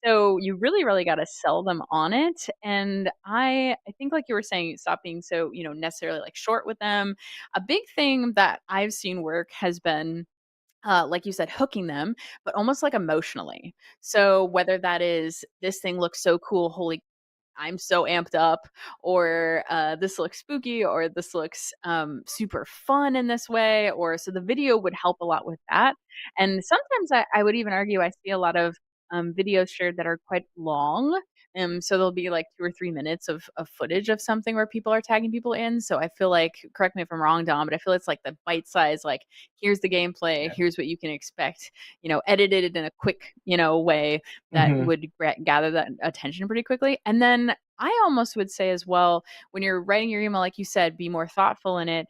A: So you really got to sell them on it. And I think like you were saying, stop being so, necessarily like short with them. A big thing that I've seen work has been like you said, hooking them, but almost like emotionally. So whether that is this thing looks so cool, holy I'm so amped up, or this looks spooky, or this looks super fun in this way, or so the video would help a lot with that. And sometimes I would even argue I see a lot of videos shared that are quite long. So there'll be like 2 or 3 minutes of footage of something where people are tagging people in. So I feel like, correct me if I'm wrong, Dom, but I feel it's like the bite size, like, here's the gameplay,
B: Yeah.
A: here's what you can expect, edited in a quick, way that
B: Hmm.
A: would gather that attention pretty quickly. And then I almost would say as well, when you're writing your email, like you said, be more thoughtful in it,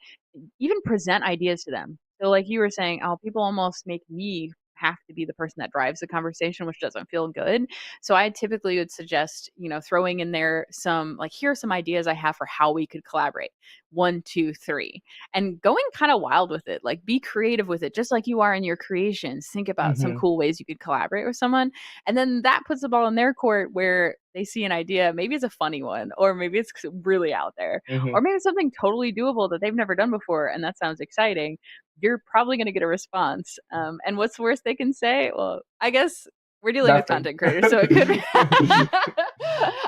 A: even present ideas to them. So, like you were saying, oh, people almost make me have to be the person that drives the conversation, which doesn't feel good. So I typically would suggest, throwing in there some, like, here are some ideas I have for how we could collaborate. One, two, three. And going kind of wild with it. Like, be creative with it, just like you are in your creations. Think about some
B: Hmm.
A: cool ways you could collaborate with someone. And then that puts the ball in their court where they see an idea. Maybe it's a funny one, or maybe it's really out there,
B: Hmm.
A: or maybe it's something totally doable that they've never done before. And that sounds exciting. You're probably going to get a response. And what's the worst they can say? Well, I guess we're dealing with
B: Nothing.
A: content creators, so it could be.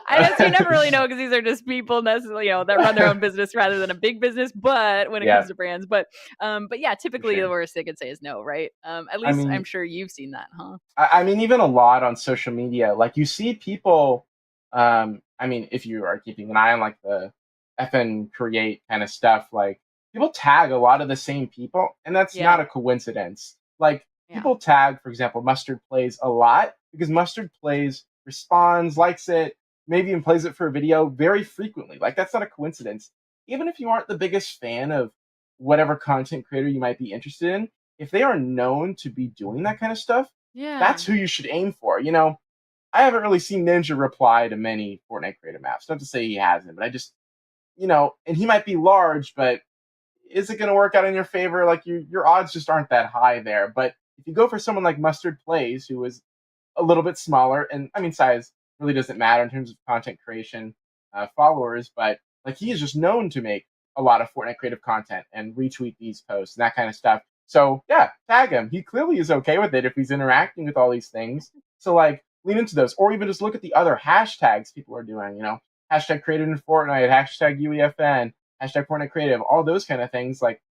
A: I guess you never really know because these are just people necessarily, that run their own business rather than a big business. But when it
B: Yeah,
A: comes to brands, but yeah,
B: for
A: typically the
B: sure.
A: worst they could say is no, right? At
B: I
A: least I'm
B: mean,
A: sure you've seen that, huh?
B: I mean, even a lot on social media. Like you see people. I mean, if you are keeping an eye on like the FN create kind of stuff, like people tag a lot of the same people, and that's
A: Yeah,
B: not a coincidence. Like
A: yeah,
B: people tag, for example, Mustard Plays a lot because Mustard Plays responds, likes it, maybe even plays it for a video very frequently. Like that's not a coincidence. Even if you aren't the biggest fan of whatever content creator you might be interested in, if they are known to be doing that kind of stuff,
A: yeah.
B: that's who you should aim for. I haven't really seen Ninja reply to many Fortnite creative maps. Not to say he hasn't, but I just, and he might be large, but is it going to work out in your favor? Like your odds just aren't that high there. But if you go for someone like Mustard Plays, who is a little bit smaller, and I mean size really doesn't matter in terms of content creation followers, but like he is just known to make a lot of Fortnite creative content and retweet these posts and that kind of stuff. So yeah, tag him. He clearly is okay with it if he's interacting with all these things. So like lean into those, or even just look at the other hashtags people are doing. Hashtag created in Fortnite, hashtag UEFN, hashtag Fortnite creative, all those kind of things. Like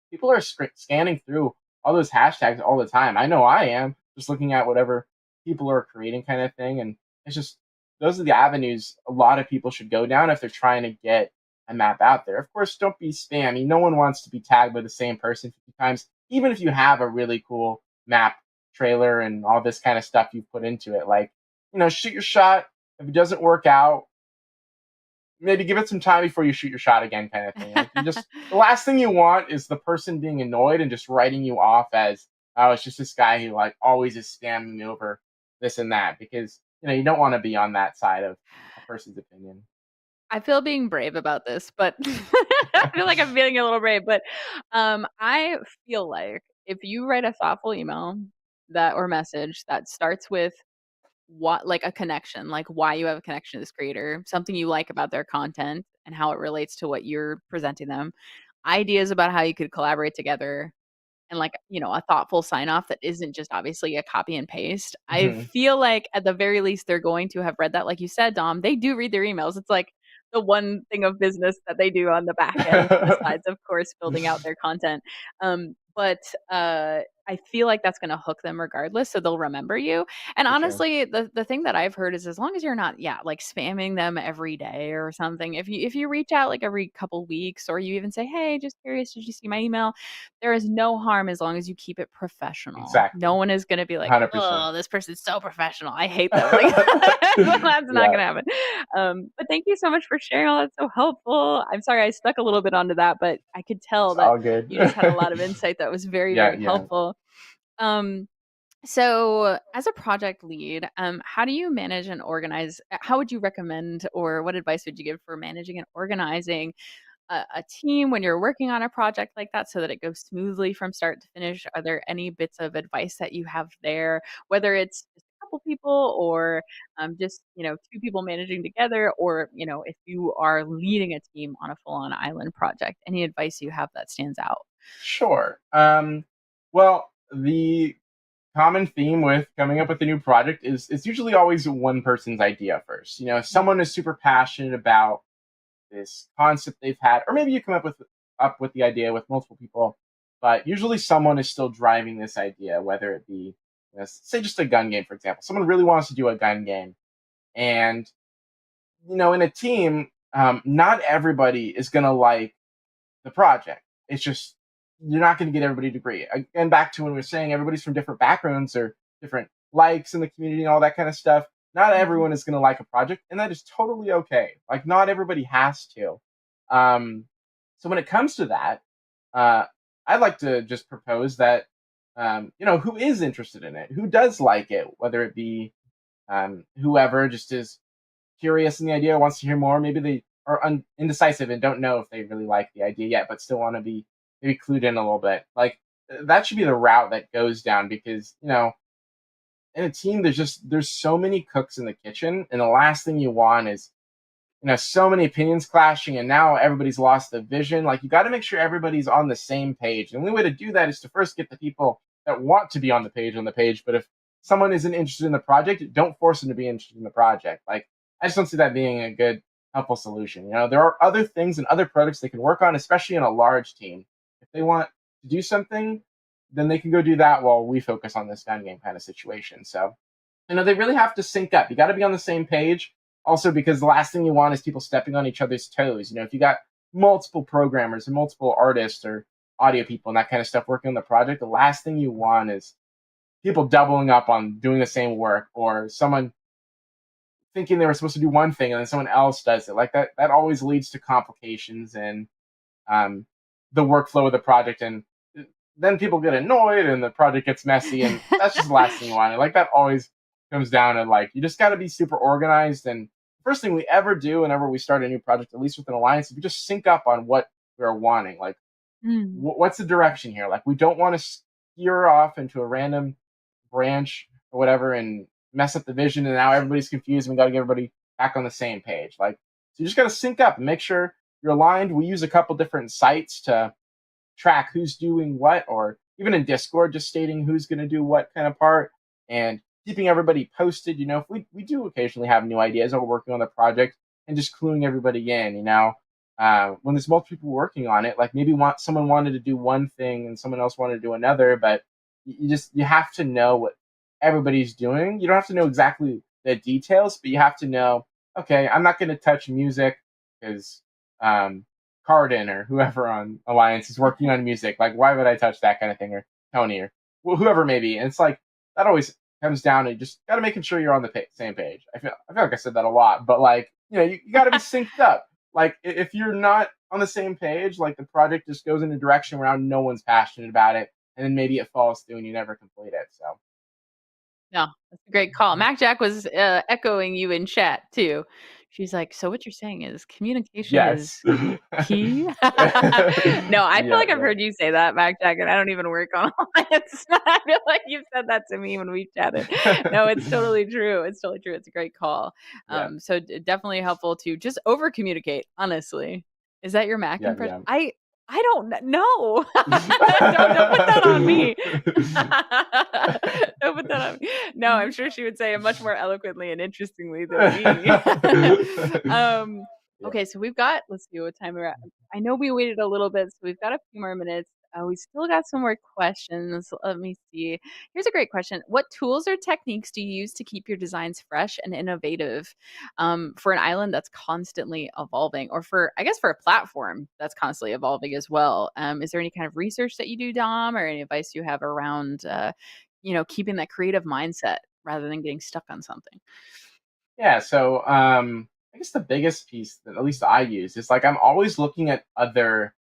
B: people are scanning through all those hashtags all the time. I know I am just looking at whatever people are creating kind of thing. And it's just, those are the avenues a lot of people should go down if they're trying to get a map out there. Of course, don't be spammy. No one wants to be tagged by the same person 50 times, even if you have a really cool map trailer and all this kind of stuff you've put into it. Like, shoot your shot. If it doesn't work out, maybe give it some time before you shoot your shot again, kind of thing. Like you just, the last thing you want is the person being annoyed and just writing you off as, oh, it's just this guy who like always is spamming me over this and that, because you don't want to be on that side of a person's opinion.
A: I feel being brave about this, but I feel like I'm feeling a little brave. But I feel like if you write a thoughtful email that or message that starts with what, like, a connection, like why you have a connection to this creator, something you like about their content and how it relates to what you're presenting them, ideas about how you could collaborate together, and, like, a thoughtful sign off that isn't just obviously a copy and paste. I
B: Hmm.
A: feel like at the very least they're going to have read that. Like you said, Dom, they do read their emails. It's like the one thing of business that they do on the back end, besides, of course, building out their content. But I feel like that's going to hook them regardless, so they'll remember you. And
B: For sure.
A: honestly, the thing that I've heard is, as long as you're not, yeah, like, spamming them every day or something. If you reach out like every couple weeks, or you even say, hey, just curious, did you see my email? There is no harm as long as you keep it professional. No
B: Exactly.
A: one is gonna be like,
B: 100%.
A: "Oh, this person's so professional. I hate them." Like, that's not
B: Yeah,
A: gonna happen. But thank you so much for sharing all that's so helpful. I'm sorry I stuck a little bit onto that, but I could tell
B: it's
A: that
B: all good.
A: you just had a lot of insight that was very,
B: Yeah,
A: very
B: yeah.
A: helpful. Um, so as a project lead, how do you manage and organize? How would you recommend, or what advice would you give for managing and organizing a team when you're working on a project like that, so that it goes smoothly from start to finish? Are there any bits of advice that you have there, whether it's just a couple people, or just, two people managing together, or, if you are leading a team on a full-on island project, any advice you have that stands out?
B: Sure. Well, the common theme with coming up with a new project is it's usually always one person's idea first. Someone is super passionate about this concept they've had, or maybe you come up with the idea with multiple people, but usually someone is still driving this idea, whether it be, say, just a gun game, for example. Someone really wants to do a gun game, and in a team, not everybody is going to like the project. It's just you're not going to get everybody to agree. Again, back to when we were saying everybody's from different backgrounds or different likes in the community and all that kind of stuff. Not
A: Mhm.
B: everyone is going to like a project, and that is totally okay. Like, not everybody has to. Um, so when it comes to that, uh, I'd like to just propose that, who is interested in it, who does like it, whether it be whoever just is curious in the idea, wants to hear more. Maybe they are indecisive and don't know if they really like the idea yet, but still want to be maybe clued in a little bit. Like, that should be the route that goes down, because in a team there's so many cooks in the kitchen, and the last thing you want is so many opinions clashing, and now everybody's lost the vision. Like, you got to make sure everybody's on the same page. And the only way to do that is to first get the people that want to be on the page. But if someone isn't interested in the project, don't force them to be interested in the project. Like, I just don't see that being a good, helpful solution. There are other things and other products they can work on, especially in a large team. If they want to do something, then they can go do that while we focus on this gun game kind of situation. So, they really have to sync up. You got to be on the same page. Also, because the last thing you want is people stepping on each other's toes. If you got multiple programmers and multiple artists or audio people and that kind of stuff working on the project, the last thing you want is people doubling up on doing the same work, or someone thinking they were supposed to do one thing and then someone else does it. Like, that always leads to complications and um, the workflow of the project, and then people get annoyed and the project gets messy, and that's just the last thing you want. And like, that always comes down to, like, you just got to be super organized. And the first thing we ever do whenever we start a new project, at least with an alliance, is we just sync up on what we're wanting. Like,
A: Mm.
B: what's the direction here? Like, we don't want to steer off into a random branch or whatever and mess up the vision, and now everybody's confused and we got to get everybody back on the same page. Like, so you just got to sync up and make sure you're aligned. We use a couple different sites to track who's doing what, or even in Discord, just stating who's going to do what kind of part and keeping everybody posted. If we do occasionally have new ideas or we're working on the project, and just cluing everybody in. When there's multiple people working on it, like, maybe someone wanted to do one thing and someone else wanted to do another, but you have to know what everybody's doing. You don't have to know exactly the details, but you have to know, okay, I'm not going to touch music because Cardin or whoever on Alliance is working on music. Like, why would I touch that kind of thing? Or Tony, or whoever may be. And it's like, that always comes down to just got to making sure you're on the same page. I feel like I said that a lot, but, like, you got to be synced up. Like, if you're not on the same page, like, the project just goes in a direction where no one's passionate about it, and then maybe it falls through and you never complete it. So,
A: No, that's a great call. Mac Jack was echoing you in chat too. She's like, "So what you're saying is communication is
B: yes.
A: key?" No, I feel
B: Yeah,
A: like I've
B: yeah.
A: heard you say that, Mac Jack, and I don't even work on Alliance. I feel like you've said that to me when we chatted. No, it's totally true. It's totally true. It's a great call.
B: Yeah,
A: So definitely helpful to just over communicate. Honestly, is that your Mac
B: yeah,
A: impression?
B: yeah.
A: I don't know. Don't put that on me. Don't put that on me. No, I'm sure she would say it much more eloquently and interestingly than me. um,
B: Yeah.
A: okay, so let's see what time we're at. I know we waited a little bit, so we've got a few more minutes. We still got some more questions. Let me see. Here's a great question. What tools or techniques do you use to keep your designs fresh and innovative for an island that's constantly evolving, or I guess, for a platform that's constantly evolving as well? Is there any kind of research that you do, Dom, or any advice you have around, keeping that creative mindset rather than getting stuck on something?
B: Yeah, so I guess the biggest piece that at least I use is, like, I'm always looking at other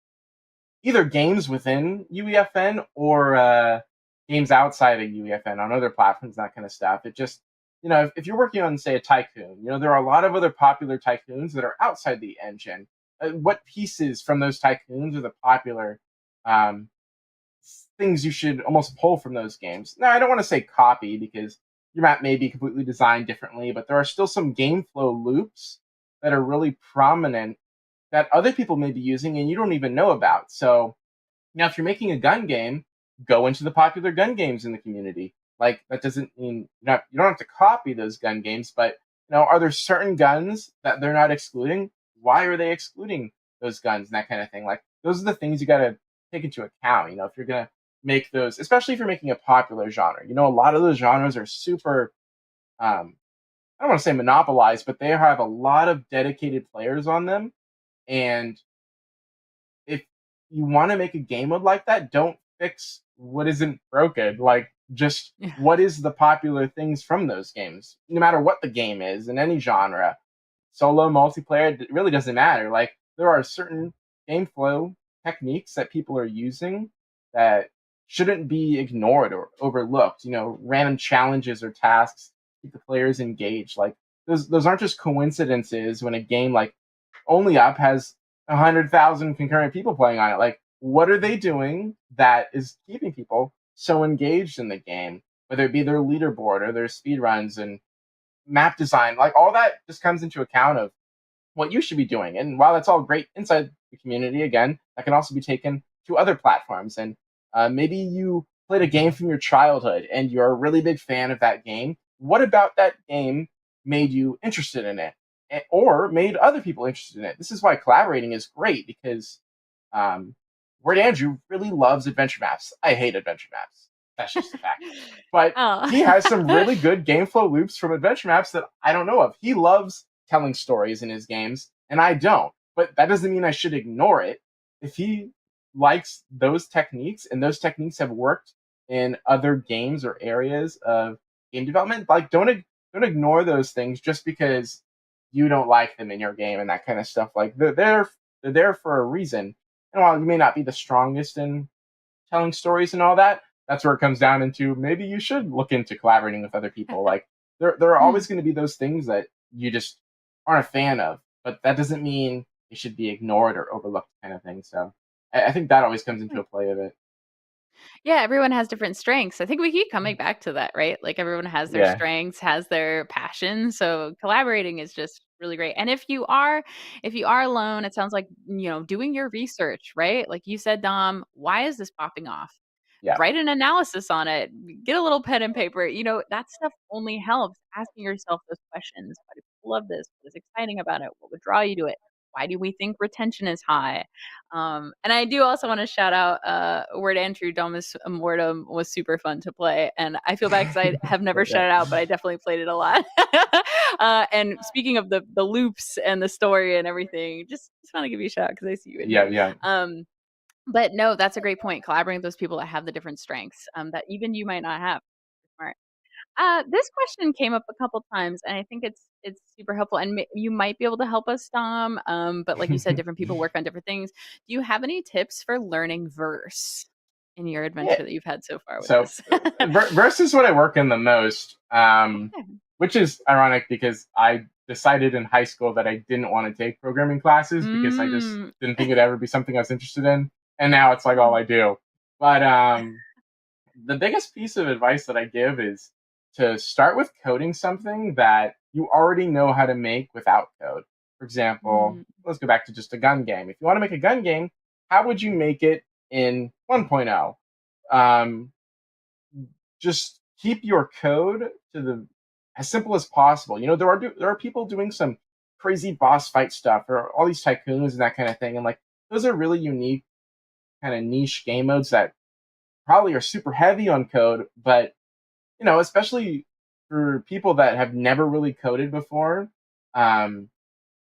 B: either games within UEFN or games outside of UEFN on other platforms, that kind of stuff. It just, if you're working on, say, a tycoon, there are a lot of other popular tycoons that are outside the engine. What pieces from those tycoons are the popular um, things you should almost pull from those games? Now, I don't want to say copy, because your map may be completely designed differently, but there are still some game flow loops that are really prominent that other people may be using and you don't even know about. So now, if you're making a gun game, go into the popular gun games in the community. Like that doesn't mean you don't have to copy those gun games, but are there certain guns that they're not excluding? Why are they excluding those guns and that kind of thing? Like those are the things you got to take into account. If you're gonna make those, especially if you're making a popular genre. A lot of those genres are super. I don't want to say monopolized, but they have a lot of dedicated players on them. And if you want to make a game mode like that, don't fix what isn't broken. Like, just
A: Yeah.
B: what is the popular things from those games, no matter what the game is in any genre. Solo, multiplayer, it really doesn't matter. Like, there are certain game flow techniques that people are using that shouldn't be ignored or overlooked. Random challenges or tasks keep the players engaged. Like, those aren't just coincidences when a game like Only Up has 100,000 concurrent people playing on it. Like, what are they doing that is keeping people so engaged in the game? Whether it be their leaderboard or their speed runs and map design, like all that just comes into account of what you should be doing. And while that's all great inside the community, again, that can also be taken to other platforms. And maybe you played a game from your childhood and you're a really big fan of that game. What about that game made you interested in it, or made other people interested in it? This is why collaborating is great because um, Word Andrew really loves adventure maps. I hate adventure maps. That's just a fact. But he has some
A: Oh.
B: really good game flow loops from adventure maps that I don't know of. He loves telling stories in his games, and I don't. But that doesn't mean I should ignore it. If he likes those techniques and those techniques have worked in other games or areas of game development, like don't ignore those things just because you don't like them in your game and that kind of stuff. Like they're there for a reason. And while you may not be the strongest in telling stories and all that, that's where it comes down into maybe you should look into collaborating with other people. Like there are
A: Mm.
B: always going to be those things that you just aren't a fan of, but that doesn't mean it should be ignored or overlooked, kind of thing. So I think that always comes into a play of it.
A: Yeah, everyone has different strengths. I think we keep coming back to that, right? Like everyone has their
B: Yeah,
A: strengths, has their passions. So collaborating is just really great. And if you are alone, it sounds like, doing your research, right? Like you said, Dom, why is this popping off?
B: yeah,
A: Write an analysis on it. Get a little pen and paper. That stuff only helps asking yourself those questions. Why do people love this? What is exciting about it? What would draw you to it? Why do we think retention is high? And I do also want to shout out Word Andrew Domus Mortem was super fun to play. And I feel bad because I have never
B: yeah,
A: shut it out, but I definitely played it a lot. And speaking of the loops and the story and everything, just want to give you a shout because I see you in
B: yeah,
A: here.
B: yeah.
A: But no, that's a great point. Collaborating with those people that have the different strengths that even you might not have. Smart. This question came up a couple times, and I think it's super helpful. And you might be able to help us, Dom. But like you said, different people work on different things. Do you have any tips for learning verse in your
B: Yeah.
A: adventure that you've had so far with
B: So
A: this?
B: verse is what I work in the most,
A: Okay.
B: which is ironic because I decided in high school that I didn't want to take programming classes because I just
A: Mm.
B: didn't think it'd ever be something I was interested in, and now it's like all I do. But the biggest piece of advice that I give is to start with coding something that you already know how to make without code. For example,
A: Mm.
B: let's go back to just a gun game. If you want to make a gun game, how would you make it in 1.0? Um, just keep your code to the as simple as possible. There are people doing some crazy boss fight stuff or all these tycoons and that kind of thing, and like those are really unique kind of niche game modes that probably are super heavy on code, but especially for people that have never really coded before, um,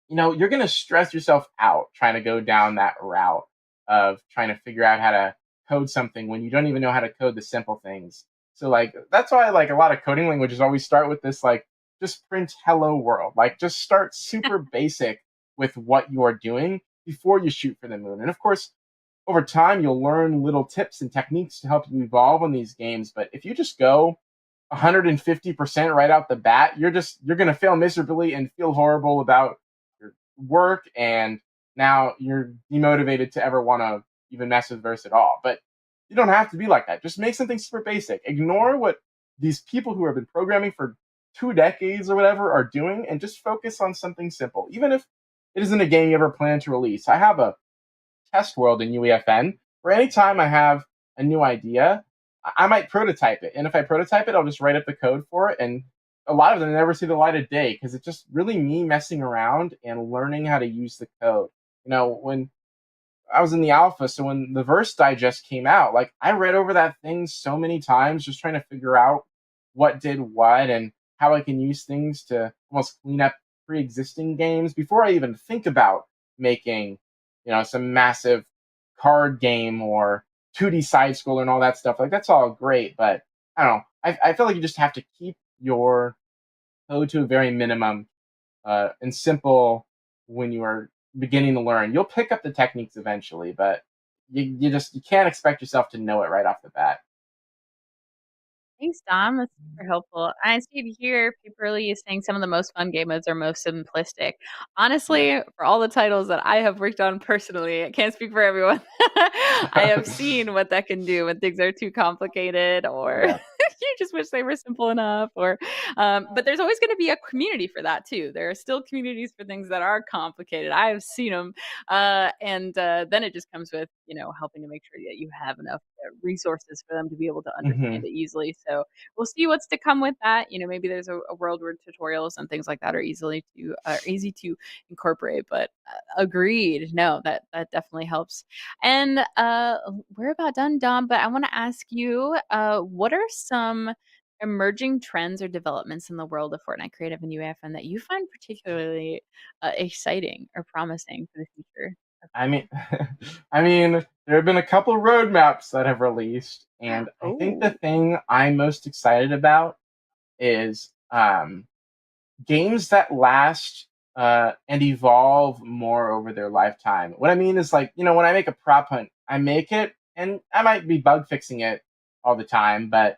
B: you're going to stress yourself out trying to go down that route of trying to figure out how to code something when you don't even know how to code the simple things. So like that's why like a lot of coding languages always start with this like just print hello world. Like just start super basic with what you are doing before you shoot for the moon. And of course, over time you'll learn little tips and techniques to help you evolve on these games, but if you just go 150% right out the bat, you're going to fail miserably and feel horrible about your work, and now you're demotivated to ever want to even mess with verse at all. But you don't have to be like that. Just make something super basic. Ignore what these people who have been programming for 2 decades or whatever are doing, and just focus on something simple, even if it isn't a game you ever plan to release. I have a test world in UEFN where anytime I have a new idea, I might prototype it, and if I prototype it, I'll just write up the code for it, and a lot of them never see the light of day because it's just really me messing around and learning how to use the code. When I was in the alpha, so when the verse digest came out, like I read over that thing so many times, just trying to figure out what did what and how I can use things to almost clean up pre-existing games before I even think about making, some massive card game or 2D side scroller and all that stuff. Like that's all great, but I don't know. I feel like you just have to keep your code to a very minimum and simple when you are beginning to learn. You'll pick up the techniques eventually, but you can't expect yourself to know it right off the bat.
A: Thanks, Dom. That's super helpful. I see here Paperly is saying some of the most fun game modes are most simplistic.
B: Yeah.
A: Honestly, for all the titles that I have worked on personally, I can't speak for everyone. I have seen what that can do when things are too complicated or
B: Yeah.
A: you just wish they were simple enough or but there's always going to be a community for that too. There are still communities for things that are complicated. I have seen them. And then it just comes with, helping to make sure that you have enough resources for them to be able to
B: Hmm.
A: understand it easily. So we'll see what's to come with that. Maybe there's a world where tutorials and things like that are easy to incorporate. But agreed, no, that definitely helps. And we're about done, Dom. But I want to ask you, what are some emerging trends or developments in the world of Fortnite Creative and UAFN that you find particularly exciting or promising for the future?
B: I mean, I mean, there have been a couple roadmaps that have released, and I think the
A: Oh,
B: thing I'm most excited about is games that last and evolve more over their lifetime. What I mean is, like, when I make a prop hunt, I make it, and I might be bug fixing it all the time, but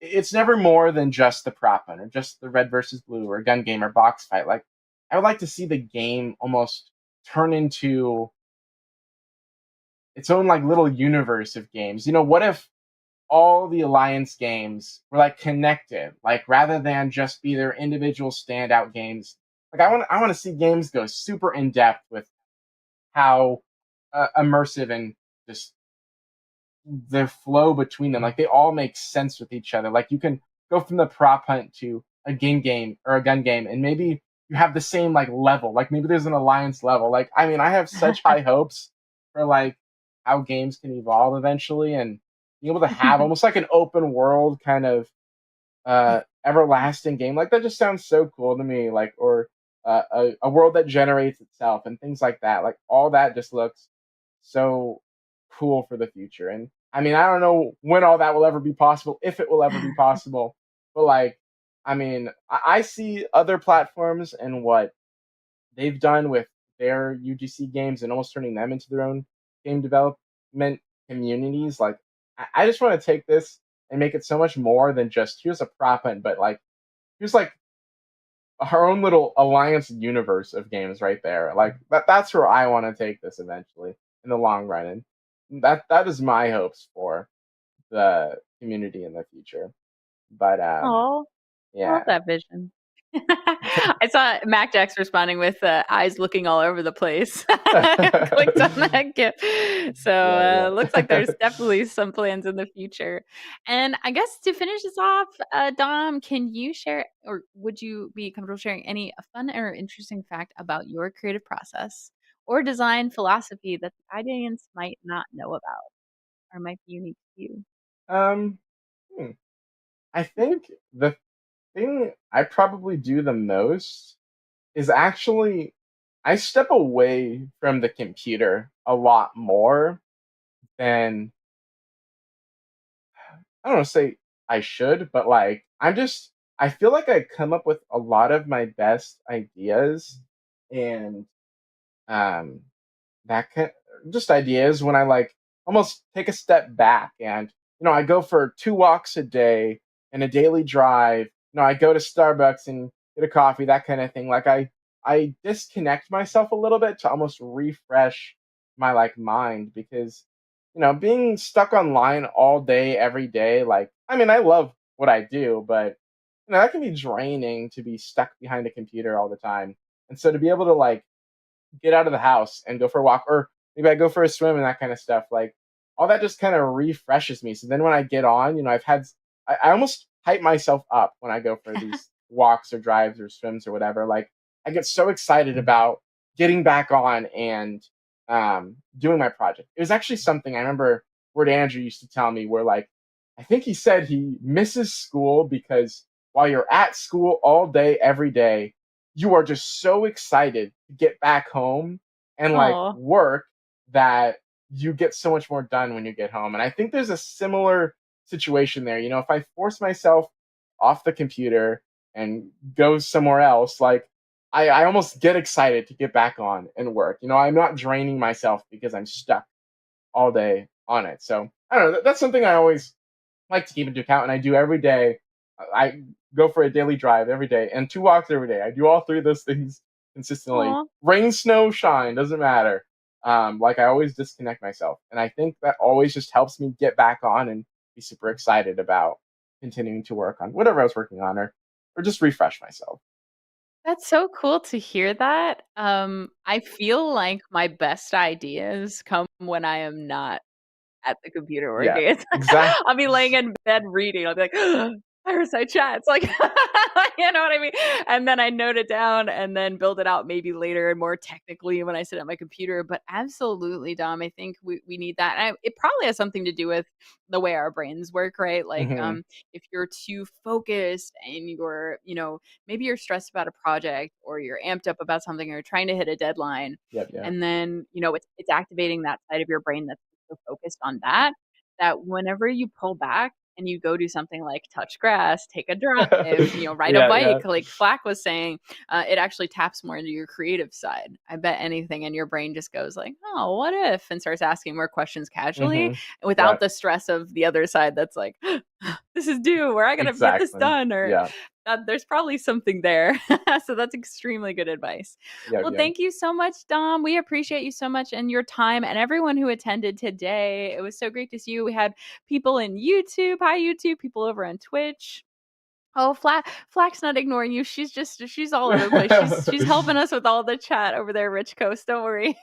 B: it's never more than just the prop hunt or just the red versus blue or gun game or box fight. Like, I would like to see the game almost turn into its own like little universe of games. What if all the alliance games were like connected, like rather than just be their individual standout games? Like I want to see games go super in depth with how immersive and just the flow between them. Like they all make sense with each other. Like you can go from the prop hunt to a game or a gun game, and maybe you have the same like level. Like maybe there's an alliance level. Like I mean, I have such high hopes for like how games can evolve eventually, and being able to have almost like an open world kind of everlasting game. Like that just sounds so cool to me. Like or a world that generates itself and things like that. Like all that just looks so cool for the future. And I mean, I don't know when all that will ever be possible, if it will ever be possible. But like, I mean, I see other platforms and what they've done with their UGC games and almost turning them into their own game development communities. Like, I just want to take this and make it so much more than just here's a prop hunt, but like here's like our own little alliance universe of games right there. Like that's where I want to take this eventually in the long run. And that is my hopes for the community in the future. But
A: Oh, I love
B: yeah.
A: that vision. I saw Mac Jack's responding with eyes looking all over the place. Clicked on that GIF. So
B: Yeah,
A: looks like
B: yeah.
A: there's definitely some plans in the future. And I guess to finish this off, Dom, can you share or would you be comfortable sharing any fun or interesting fact about your creative process or design philosophy that the audience might not know about or might be unique to you?
B: um hmm. I think the thing I probably do the most is actually I step away from the computer a lot more than I don't know, say I should, but like I feel like I come up with a lot of my best ideas and um that can just ideas when I like almost take a step back and I go for 2 walks a day and a daily drive. I go to Starbucks and get a coffee, that kind of thing. Like I disconnect myself a little bit to almost refresh my like mind because being stuck online all day every day, like I mean I love what I do, but that can be draining to be stuck behind a computer all the time. And so to be able to like get out of the house and go for a walk, or maybe I go for a swim and that kind of stuff. Like all that just kind of refreshes me. So then when I get on, I almost hype myself up when I go for these walks or drives or swims or whatever. Like I get so excited about getting back on and doing my project. It was actually something I remember Word Andrew used to tell me where like I think he said he misses school because while you're at school all day, every day, you are just so excited to get back home and like
A: Oh,
B: work that you get so much more done when you get home. And I think there's a similar situation there. You know, if I force myself off the computer and go somewhere else, like I almost get excited to get back on and work. You know, I'm not draining myself because I'm stuck all day on it. So I don't know. That's something I always like to keep into account, and I do every day. I go for a daily drive every day and 2 walks every day. I do all three of those things consistently.
A: aw.
B: Rain, snow, shine, doesn't matter. Like I always disconnect myself, and I think that always just helps me get back on and be super excited about continuing to work on whatever I was working on, or just refresh myself.
A: That's so cool to hear that. I feel like my best ideas come when I am not at the computer
B: Yeah,
A: working. It's
B: exactly.
A: I'll be laying in bed reading. I'll be like, Fireside chat. It's like, you know what I mean? And then I note it down and then build it out maybe later and more technically when I sit at my computer. But absolutely, Dom, I think we need that. And it probably has something to do with the way our brains work, right? Like,
B: Hmm.
A: if you're too focused and maybe you're stressed about a project or you're amped up about something or you're trying to hit a deadline,
B: Yep. Yep.
A: and then, it's activating that side of your brain that's so focused on that, that whenever you pull back and you go do something like touch grass, take a drive, ride a
B: Yeah. Yeah.
A: bike, like Flack was saying, it actually taps more into your creative side. I bet anything, and your brain just goes like, "Oh, what if?" and starts asking more questions casually
B: Hmm.
A: without
B: Yep.
A: the stress of the other side that's like, "This is due, or I gotta get this
B: Exactly.
A: done," or
B: Yeah.
A: there's probably something there. So that's extremely good advice.
B: Yep.
A: Well,
B: Yep.
A: thank you so much, Dom. We appreciate you so much and your time and everyone who attended today. It was so great to see you. We had people in YouTube. Hi, YouTube. People over on Twitch. Oh, Flack's not ignoring you. She's all over the place. She's helping us with all the chat over there, Rich Coast. Don't worry.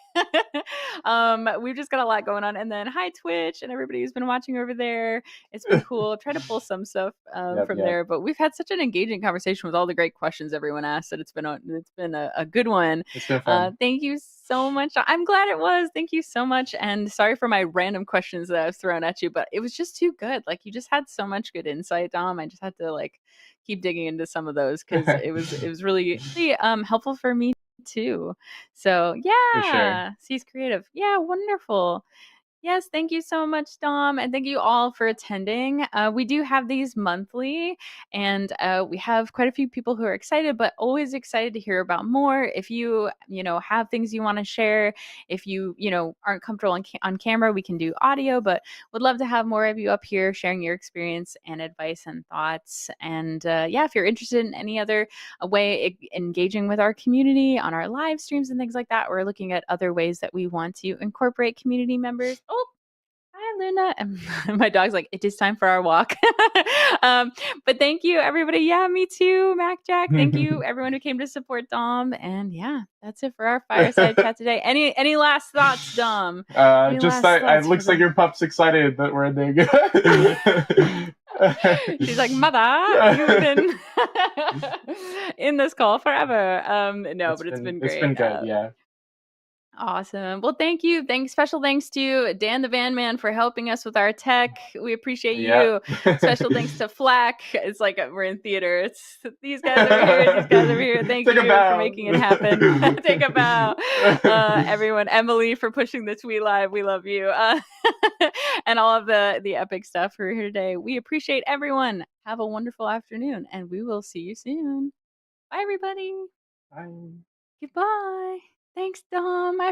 A: We've just got a lot going on. And then hi Twitch and everybody who's been watching over there. It's been cool. I've tried to pull some stuff
B: Yep.
A: from
B: Yep.
A: there, but we've had such an engaging conversation with all the great questions everyone asked that it's been a good one.
B: It's been fun.
A: Thank you so much. I'm glad it was. Thank you so much. And sorry for my random questions that I was throwing at you, but it was just too good. Like you just had so much good insight, Dom. I just had to like keep digging into some of those because it was really, really helpful for me too. So
B: For sure.
A: yeah, C's creative. Yeah, wonderful. Yes, thank you so much, Dom, and thank you all for attending. We do have these monthly, and we have quite a few people who are excited, but always excited to hear about more. If you have things you want to share, if you aren't comfortable on camera, we can do audio, but would love to have more of you up here sharing your experience and advice and thoughts. And yeah, if you're interested in any other way engaging with our community on our live streams and things like that, we're looking at other ways that we want to incorporate community members. Oh, hi, Luna. And my dog's like, it is time for our walk. um, but thank you, everybody. Yeah, me too, Mac Jack. Thank you, everyone who came to support Dom. And yeah, that's it for our fireside chat today. Any last thoughts, Dom? Any
B: Just
A: last
B: that it
A: thoughts for
B: looks like
A: the
B: your pup's excited that we're ending.
A: She's like, Mother, you've been in this call forever. No, but it's been
B: it's
A: great.
B: been good, yeah.
A: Awesome. Well, thank you. Special thanks to Dan the Van Man for helping us with our tech. We appreciate
B: Yeah.
A: you. Special thanks to Flack. It's like we're in theater. It's these guys over here, these guys over here. Thank
B: Take a
A: you for
B: bow.
A: making it happen. Take a bow. Everyone, Emily for pushing the tweet live. We love you. And all of the epic stuff for here today. We appreciate everyone. Have a wonderful afternoon, and we will see you soon. Bye, everybody.
B: Bye.
A: Goodbye. Thanks, Dom.